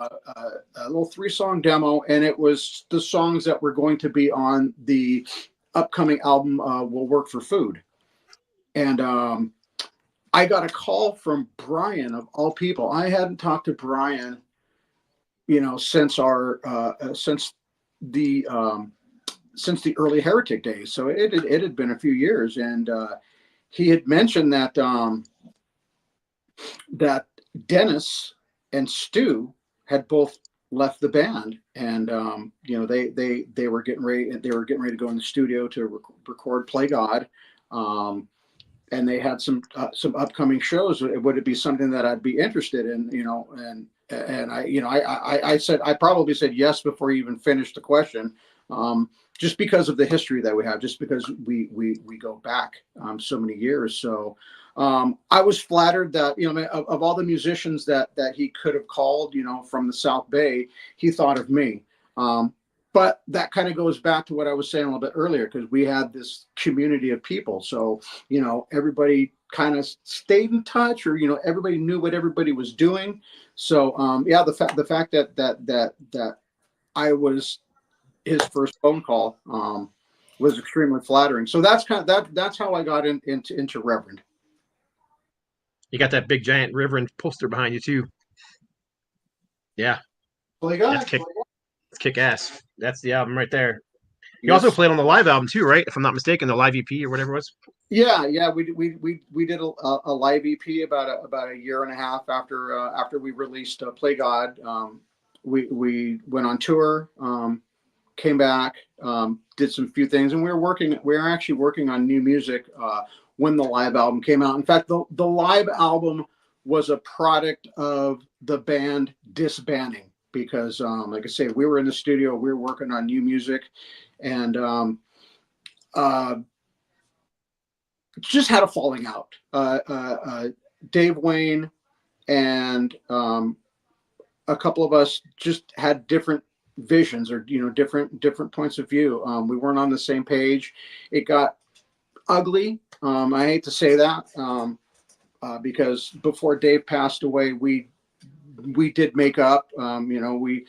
Speaker 5: little 3-song demo, and it was the songs that were going to be on the upcoming album, Will Work for Food. And I got a call from Brian, of all people. I hadn't talked to Brian, since the early Heretic days. So it had been a few years, and he had mentioned that that Dennis and Stu had both left the band, and they were getting ready. They were getting ready to go in the studio to record "Play God." And they had some upcoming shows. Would it be something that I'd be interested in? And I said, I probably said yes before you even finished the question, just because of the history that we have, just because we go back so many years. So I was flattered that, of all the musicians that he could have called, from the South Bay, he thought of me. But that kind of goes back to what I was saying a little bit earlier, because we had this community of people. So, everybody kind of stayed in touch, or, everybody knew what everybody was doing. So, the fact that I was his first phone call was extremely flattering. So that's that's how I got into Reverend.
Speaker 3: You got that big giant Reverend poster behind you too. Yeah, that's kick ass. That's the album right there. You also played on the live album too, right? If I'm not mistaken, the live EP or whatever it was.
Speaker 5: Yeah. We did a live EP about a year and a half after we released Play God. We went on tour, came back, did some few things, and we were actually working on new music when the live album came out. In fact, the live album was a product of the band disbanding, because like I say, we were in the studio, we were working on new music, and just had a falling out. Dave Wayne and a couple of us just had different visions, or different points of view. We weren't on the same page. It got ugly. I hate to say that, because before Dave passed away, we did make up. We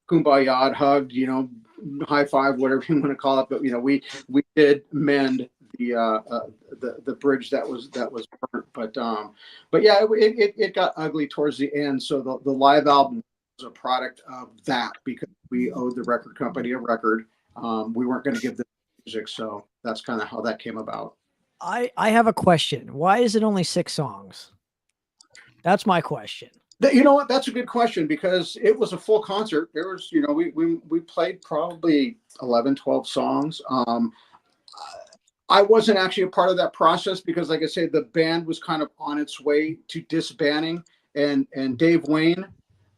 Speaker 5: kumbaya, hugged, high five, whatever you want to call it. But we did mend the bridge that was burnt. But yeah, it got ugly towards the end. So the live album was a product of that, because we owed the record company a record. We weren't going to give them music, so that's kind of how that came about.
Speaker 4: I have a question. Why is it only 6 songs? That's my question.
Speaker 5: You know what? That's a good question, because it was a full concert. There was, we played probably 11, 12 songs. I wasn't actually a part of that process, because, like I said, the band was kind of on its way to disbanding, and Dave Wayne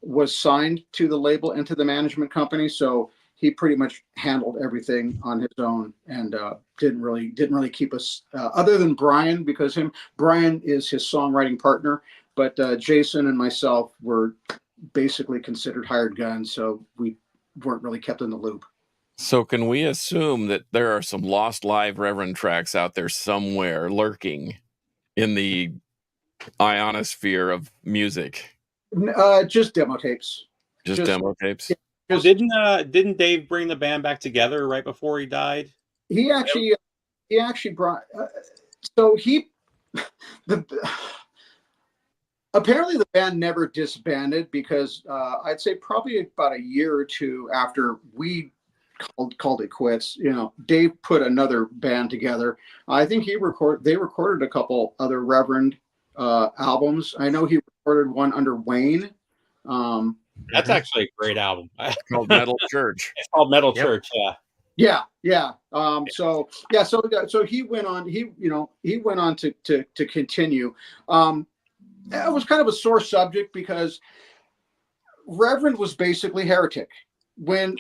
Speaker 5: was signed to the label and to the management company. So he pretty much handled everything on his own, and didn't really keep us, other than Brian, because Brian is his songwriting partner. But Jason and myself were basically considered hired guns, so we weren't really kept in the loop.
Speaker 2: So can we assume that there are some lost live Reverend tracks out there somewhere lurking in the ionosphere of music?
Speaker 5: Just demo tapes.
Speaker 2: Just demo tapes?
Speaker 5: Yeah,
Speaker 6: well, didn't Dave bring the band back together right before he died?
Speaker 5: He actually brought. Apparently the band never disbanded, because I'd say probably about a year or two after we called it quits, Dave put another band together. I think they recorded a couple other Reverend albums. I know he recorded one under Wayne.
Speaker 6: That's actually a great album.
Speaker 2: It's called Metal Church.
Speaker 6: It's called Metal Church. Yeah.
Speaker 5: Yeah. So he went on. He went on to continue. It was kind of a sore subject, because Reverend was basically Heretic. When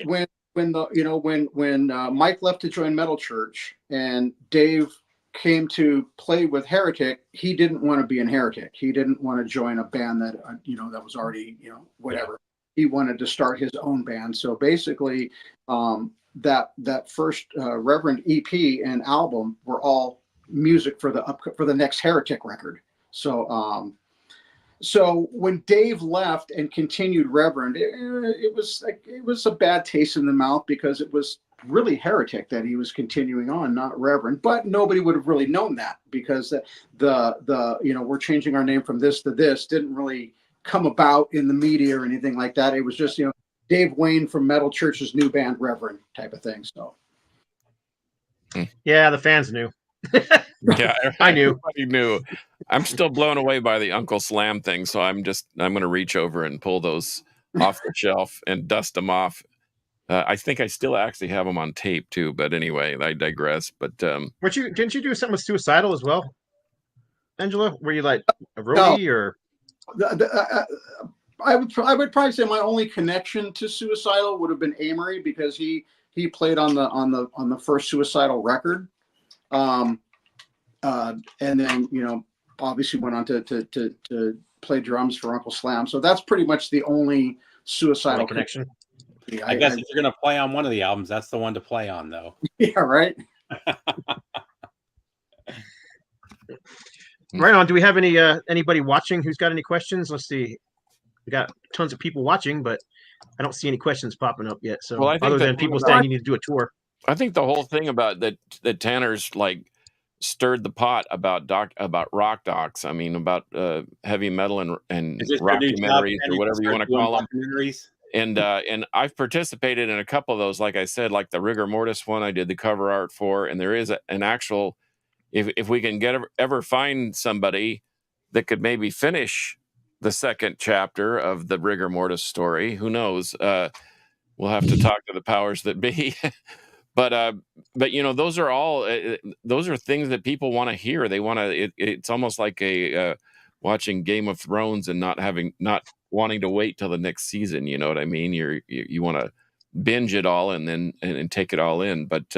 Speaker 5: Mike left to join Metal Church and Dave came to play with Heretic, he didn't want to be in Heretic. He didn't want to join a band that that was already whatever. He wanted to start his own band. So basically, that first Reverend EP and album were all music for the next Heretic record. So when Dave left and continued Reverend, it was a bad taste in the mouth, because it was really Heretic that he was continuing on, not Reverend. But nobody would have really known that, because the we're changing our name from this to this didn't really come about in the media or anything like that. It was just Dave Wayne from Metal Church's new band Reverend type of thing. So
Speaker 3: yeah, the fans knew.
Speaker 2: Yeah,
Speaker 3: I knew.
Speaker 2: Everybody knew. I'm still blown away by the Uncle Slam thing, so I'm going to reach over and pull those off the shelf and dust them off. I think I still actually have them on tape too, but anyway, I digress. But
Speaker 3: didn't you do something with Suicidal as well, Angelo? Were you like a roadie or?
Speaker 5: I would probably say my only connection to Suicidal would have been Amory, because he played on the first Suicidal record. And then obviously went on to play drums for Uncle Slam. So that's pretty much the only Suicidal
Speaker 3: connection.
Speaker 6: I guess if you're going to play on one of the albums, that's the one to play on, though.
Speaker 5: Yeah, right.
Speaker 3: Right on. Do we have anybody watching who's got any questions? Let's see. We got tons of people watching, but I don't see any questions popping up yet. So,
Speaker 2: Well, I think
Speaker 3: other
Speaker 2: that-
Speaker 3: than people saying you need to do a tour.
Speaker 2: I think the whole thing about that Tanner's like stirred the pot about rock docs. I mean, about heavy metal and
Speaker 6: Is this your new job,
Speaker 2: documentaries
Speaker 6: Tanner?
Speaker 2: or whatever you want to call them.
Speaker 6: Documentaries?
Speaker 2: And I've participated in a couple of those, like I said, like the Rigor Mortis one I did the cover art for, and there is an actual, if we can ever find somebody that could maybe finish the second chapter of the Rigor Mortis story, who knows? We'll have to talk to the powers that be. But you know, those are all those are things that people want to hear. They want to. It's almost like a watching Game of Thrones and not wanting to wait till the next season. You know what I mean? You want to binge it all and then and take it all in. But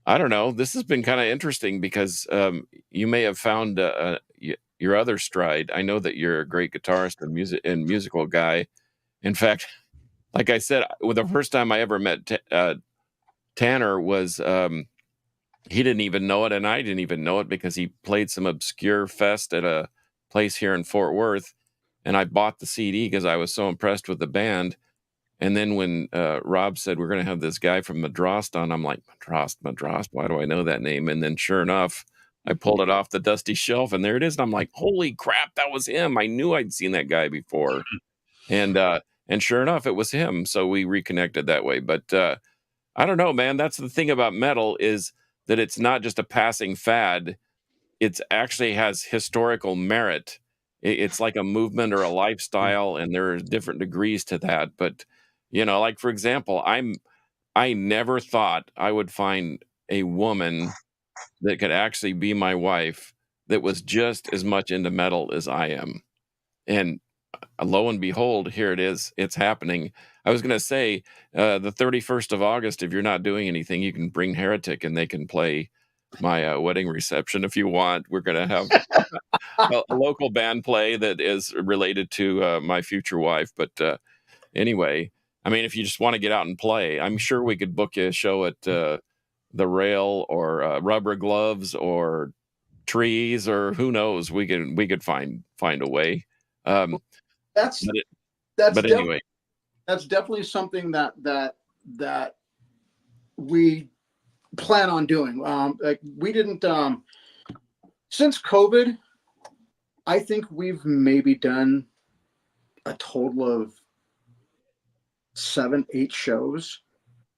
Speaker 2: I don't know. This has been kind of interesting because you may have found your other stride. I know that you're a great guitarist and musical guy. In fact, like I said, the first time I ever met Tanner was he didn't even know it, and I didn't even know it because he played some obscure fest at a place here in Fort Worth, and I bought the CD because I was so impressed with the band. And then when Rob said we're going to have this guy from Madrost on, I'm like, Madrost, why do I know that name? And then sure enough, I pulled it off the dusty shelf, and there it is. And I'm like, holy crap, that was him. I knew I'd seen that guy before, and sure enough, it was him. So we reconnected that way, but. I don't know, man. That's the thing about metal is that it's not just a passing fad. It actually has historical merit. It's like a movement or a lifestyle, and there are different degrees to that. But, you know, like, for example, I never thought I would find a woman that could actually be my wife that was just as much into metal as I am. And lo and behold, here it is. It's happening. I was going to say the 31st of August, if you're not doing anything, you can bring Heretic and they can play my wedding reception if you want. We're going to have a local band play that is related to my future wife. But anyway, I mean, if you just want to get out and play, I'm sure we could book you a show at the Rail or Rubber Gloves or Trees or who knows. We could find a way.
Speaker 5: That's
Speaker 2: anyway,
Speaker 5: that's definitely something that we plan on doing. Like we didn't since COVID. I think we've maybe done a total of 7-8 shows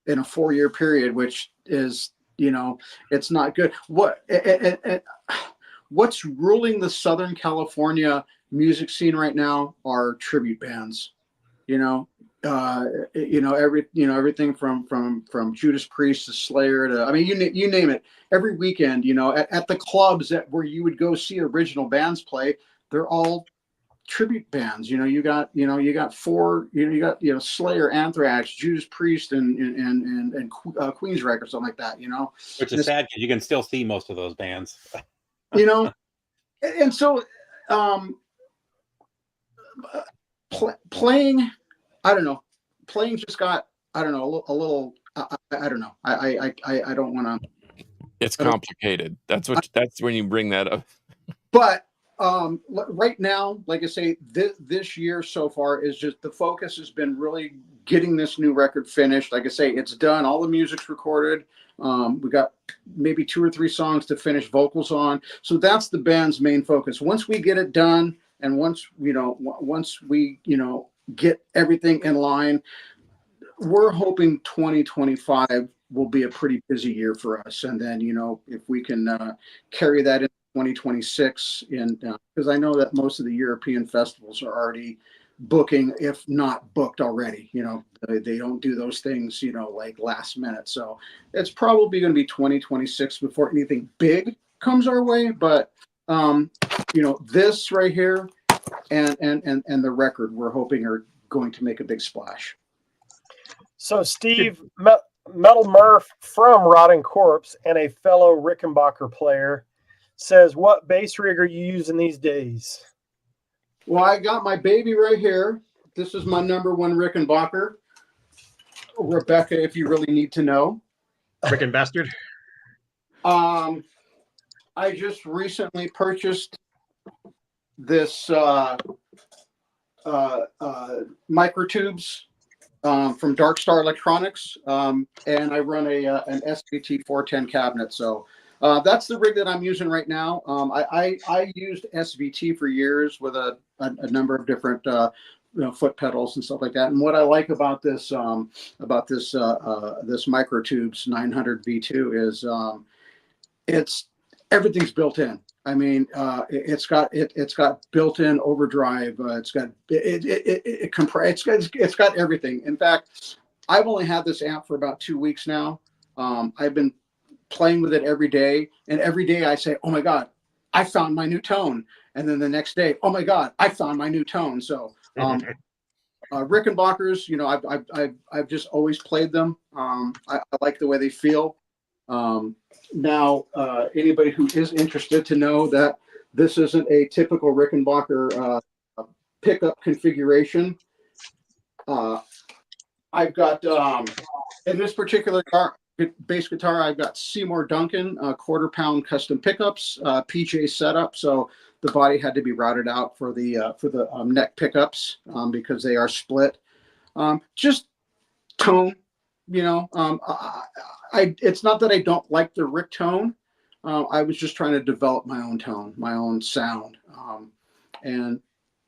Speaker 5: in a 4-year period, which is, you know, it's not good. What's ruling the Southern California music scene right now are tribute bands. Everything from Judas Priest to Slayer to, I mean, you name it. Every weekend, at the clubs where you would go see original bands play, they're all tribute bands. You got Slayer, Anthrax, Judas Priest, and Queensryche or something like that.
Speaker 6: Which is sad because you can still see most of those bands.
Speaker 5: And so playing, I don't know, playing just got, I don't know, a little, I don't know. I don't want to.
Speaker 2: It's complicated. That's when you bring that up.
Speaker 5: But right now, like I say, this year so far is just the focus has been really getting this new record finished. Like I say, it's done. All the music's recorded. We got maybe 2 or 3 songs to finish vocals on. So that's the band's main focus. Once we get it done, and once we get everything in line, we're hoping 2025 will be a pretty busy year for us. And then, if we can carry that in 2026, because I know that most of the European festivals are already booking, if not booked already. They don't do those things, like last minute. So it's probably going to be 2026 before anything big comes our way. But this right here and the record, we're hoping are going to make a big splash.
Speaker 1: So Steve, Metal Murph from Rotting Corpse and a fellow Rickenbacker player, says, what bass rig are you using these days?
Speaker 5: Well, I got my baby right here. This is my #1 Rickenbacker. Rebecca, if you really need to know.
Speaker 3: Frickin' bastard.
Speaker 5: I just recently purchased this microtubes from Dark Star Electronics, and I run an SVT 410 cabinet. So that's the rig that I'm using right now. I used SVT for years with a number of different foot pedals and stuff like that. And what I like about this this microtubes 900 V2 is it's everything's built in. I mean, it's got built-in overdrive. It's got everything. In fact, I've only had this amp for about 2 weeks now. I've been playing with it every day, and every day I say, "Oh my God, I found my new tone," and then the next day, "Oh my God, I found my new tone." So, Rickenbackers, you know, I've just always played them. I like the way they feel. Now, anybody who is interested to know that this isn't a typical Rickenbacker pickup configuration. I've got in this particular bass guitar, I've got Seymour Duncan 1/4 pound custom pickups, PJ setup. So the body had to be routed out for the neck pickups because they are split. Just tone, you know. It's not that I don't like the Rick tone. I was just trying to develop my own tone, my own sound, and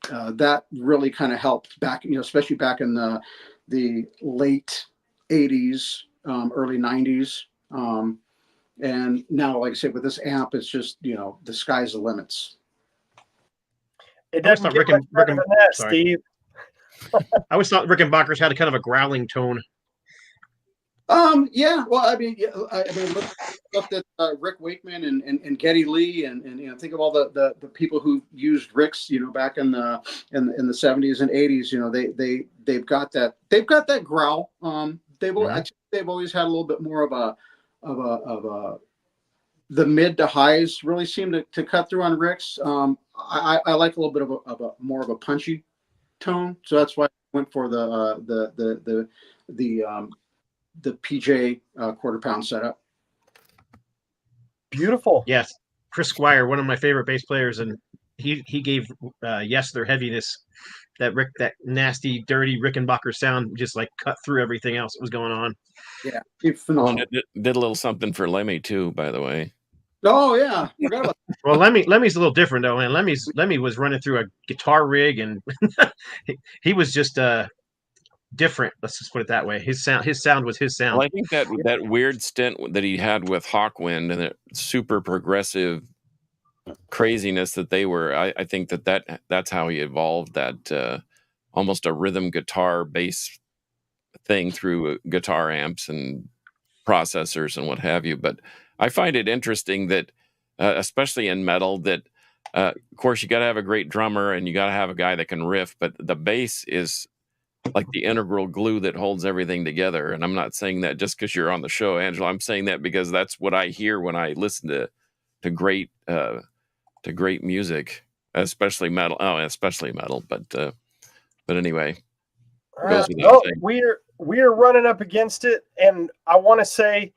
Speaker 5: that really kind of helped back, you know, especially back in the late '80s, early '90s, and now, like I said, with this amp, it's just, you know, the sky's the limits.
Speaker 1: It doesn't get much better than that, Steve.
Speaker 3: I always thought Rickenbackers had a kind of a growling tone.
Speaker 5: Yeah, well, I mean, look at Rick Wakeman and Geddy Lee, and you know, think of all the people who used Ricks, you know, back in the 70s and 80s. You know, they've got that growl. They've always had a little bit more of the mid to highs really seem to cut through on Ricks. I like a little bit of a more of a punchy tone, so that's why I went for the PJ 1/4 pound setup.
Speaker 1: Beautiful.
Speaker 3: Yes, Chris Squire, one of my favorite bass players, and he gave Yes their heaviness. That nasty, dirty Rickenbacker sound just like cut through everything else that was going on.
Speaker 5: Yeah, it's phenomenal.
Speaker 2: Did a little something for Lemmy too, by the way.
Speaker 5: Oh yeah, forgot about that.
Speaker 3: Well, Lemmy's a little different though, man. Lemmy was running through a guitar rig, and he was just different. Let's just put it that way. His sound was his sound.
Speaker 2: Well, I think that weird stint that he had with Hawkwind and that super progressive craziness that they were, I think that's how he evolved that almost a rhythm guitar bass thing through guitar amps and processors and what have you. But I find it interesting that especially in metal that of course you got to have a great drummer and you got to have a guy that can riff, but the bass is like the integral glue that holds everything together. And I'm not saying that just because you're on the show, Angela. I'm saying that because that's what I hear when I listen to great music, especially metal. Oh, especially metal. But anyway,
Speaker 1: we're running up against it, and I want to say,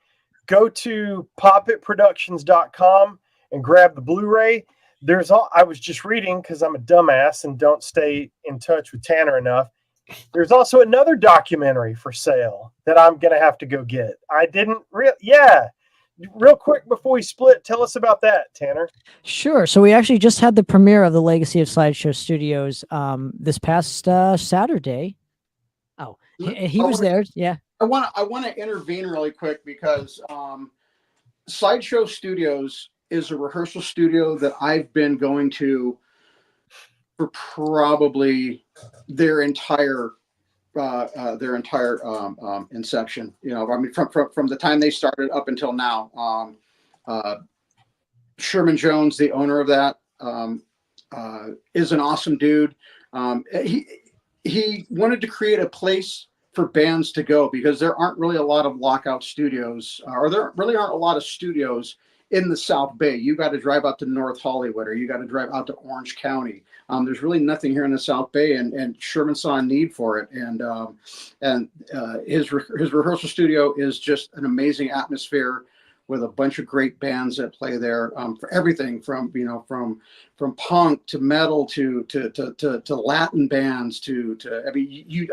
Speaker 1: go to poppittproductions.com and grab the Blu-ray. I was just reading because I'm a dumbass and don't stay in touch with Tanner enough. There's also another documentary for sale that I'm going to have to go get. Real quick before we split, tell us about that, Tanner.
Speaker 4: Sure. So we actually just had the premiere of the Legacy of Slideshow Studios this past Saturday. Oh, he was there. Yeah.
Speaker 5: I want to intervene really quick because Slideshow Studios is a rehearsal studio that I've been going to for probably their entire inception. You know, I mean, from the time they started up until now. Sherman Jones, the owner of that, is an awesome dude. He wanted to create a place for bands to go because there aren't really a lot of lockout studios, or there really aren't a lot of studios in the South Bay. You got to drive out to North Hollywood, or you got to drive out to Orange County. There's really nothing here in the South Bay, and Sherman saw a need for it. And his rehearsal studio is just an amazing atmosphere with a bunch of great bands that play there, for everything from punk to metal to Latin bands to I mean,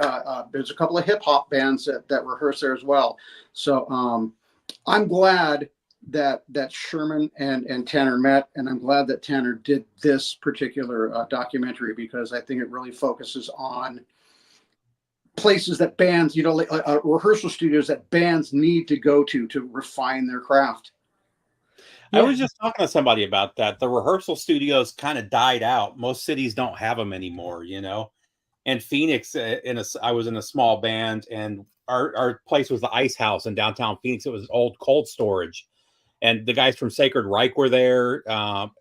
Speaker 5: there's a couple of hip hop bands that rehearse there as well. So I'm glad that Sherman and Tanner met, and I'm glad that Tanner did this particular documentary, because I think it really focuses on places that bands, like rehearsal studios that bands need to go to refine their craft.
Speaker 6: I was just talking to somebody about that. The rehearsal studios kind of died out. Most cities don't have them anymore, And Phoenix, I was in a small band, and our place was the Ice House in downtown Phoenix. It was old cold storage. And the guys from Sacred Reich were there, all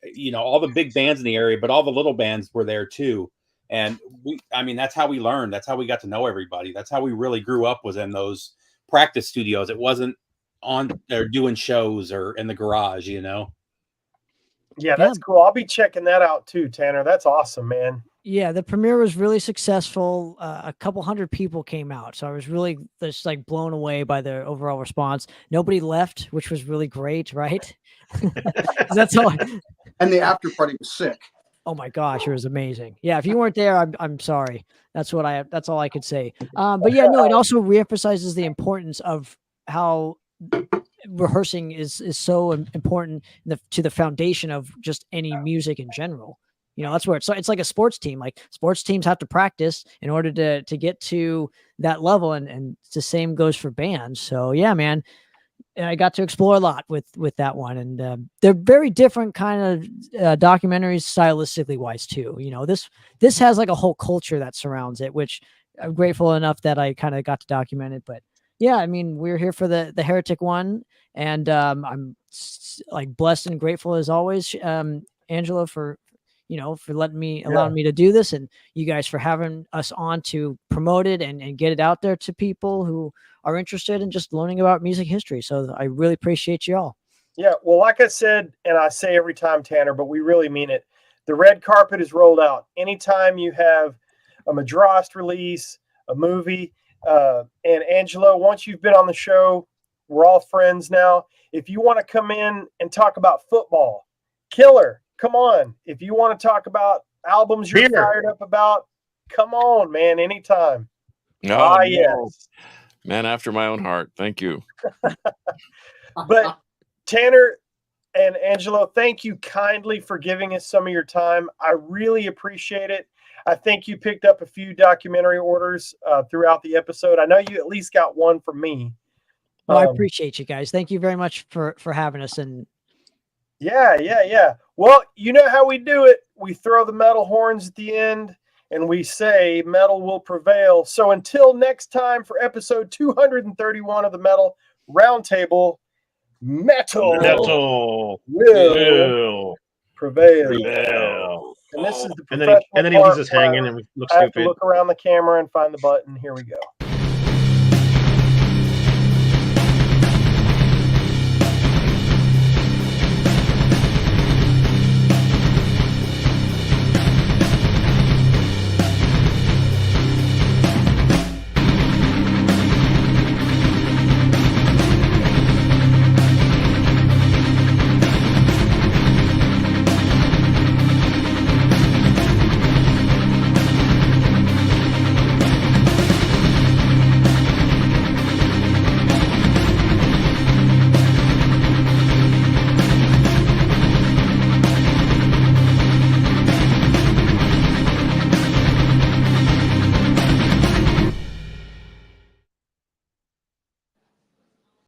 Speaker 6: the big bands in the area, but all the little bands were there too. And that's how we learned. That's how we got to know everybody. That's how we really grew up, was in those practice studios. It wasn't on there doing shows or in the garage,
Speaker 1: Yeah, that's cool. I'll be checking that out too, Tanner. That's awesome, man.
Speaker 4: Yeah, the premiere was really successful. A couple hundred people came out, so I was really just like blown away by the overall response. Nobody left, which was really great, right? That's all.
Speaker 5: And the after party was sick.
Speaker 4: Oh my gosh, it was amazing. Yeah, if you weren't there, I'm sorry. That's all I could say. But yeah, no, it also reemphasizes the importance of how rehearsing is so important to the foundation of just any music in general. That's where it's like a sports team. Like, sports teams have to practice in order to get to that level, and the same goes for bands. So yeah, man, I got to explore a lot with that one, and they're very different kind of documentaries stylistically wise too. This has like a whole culture that surrounds it, which I'm grateful enough that I kind of got to document it. But yeah, I mean, we're here for the Heretic one, and I'm like blessed and grateful as always, Angelo, for allowing me to do this, and you guys for having us on to promote it and get it out there to people who are interested in just learning about music history. So I really appreciate you all.
Speaker 1: Yeah, well, like I said, and I say every time, Tanner, but we really mean it. The red carpet is rolled out. Anytime you have a Madrost release, a movie, and Angelo, once you've been on the show, we're all friends now. If you want to come in and talk about football, killer. Come on. If you want to talk about albums you're fired up about, come on, man, anytime. Yes.
Speaker 2: Man after my own heart. Thank you.
Speaker 1: But Tanner and Angelo, thank you kindly for giving us some of your time. I really appreciate it. I think you picked up a few documentary orders throughout the episode. I know you at least got one from me.
Speaker 4: Well, I appreciate you guys. Thank you very much for having us. And
Speaker 1: Yeah. Well, you know how we do it. We throw the metal horns at the end, and we say metal will prevail. So until next time, for episode 231 of the Metal Roundtable, metal will prevail. And this is the professional
Speaker 3: and then he leaves us hanging, and we look
Speaker 1: I have
Speaker 3: stupid.
Speaker 1: to look around the camera and find the button. Here we go.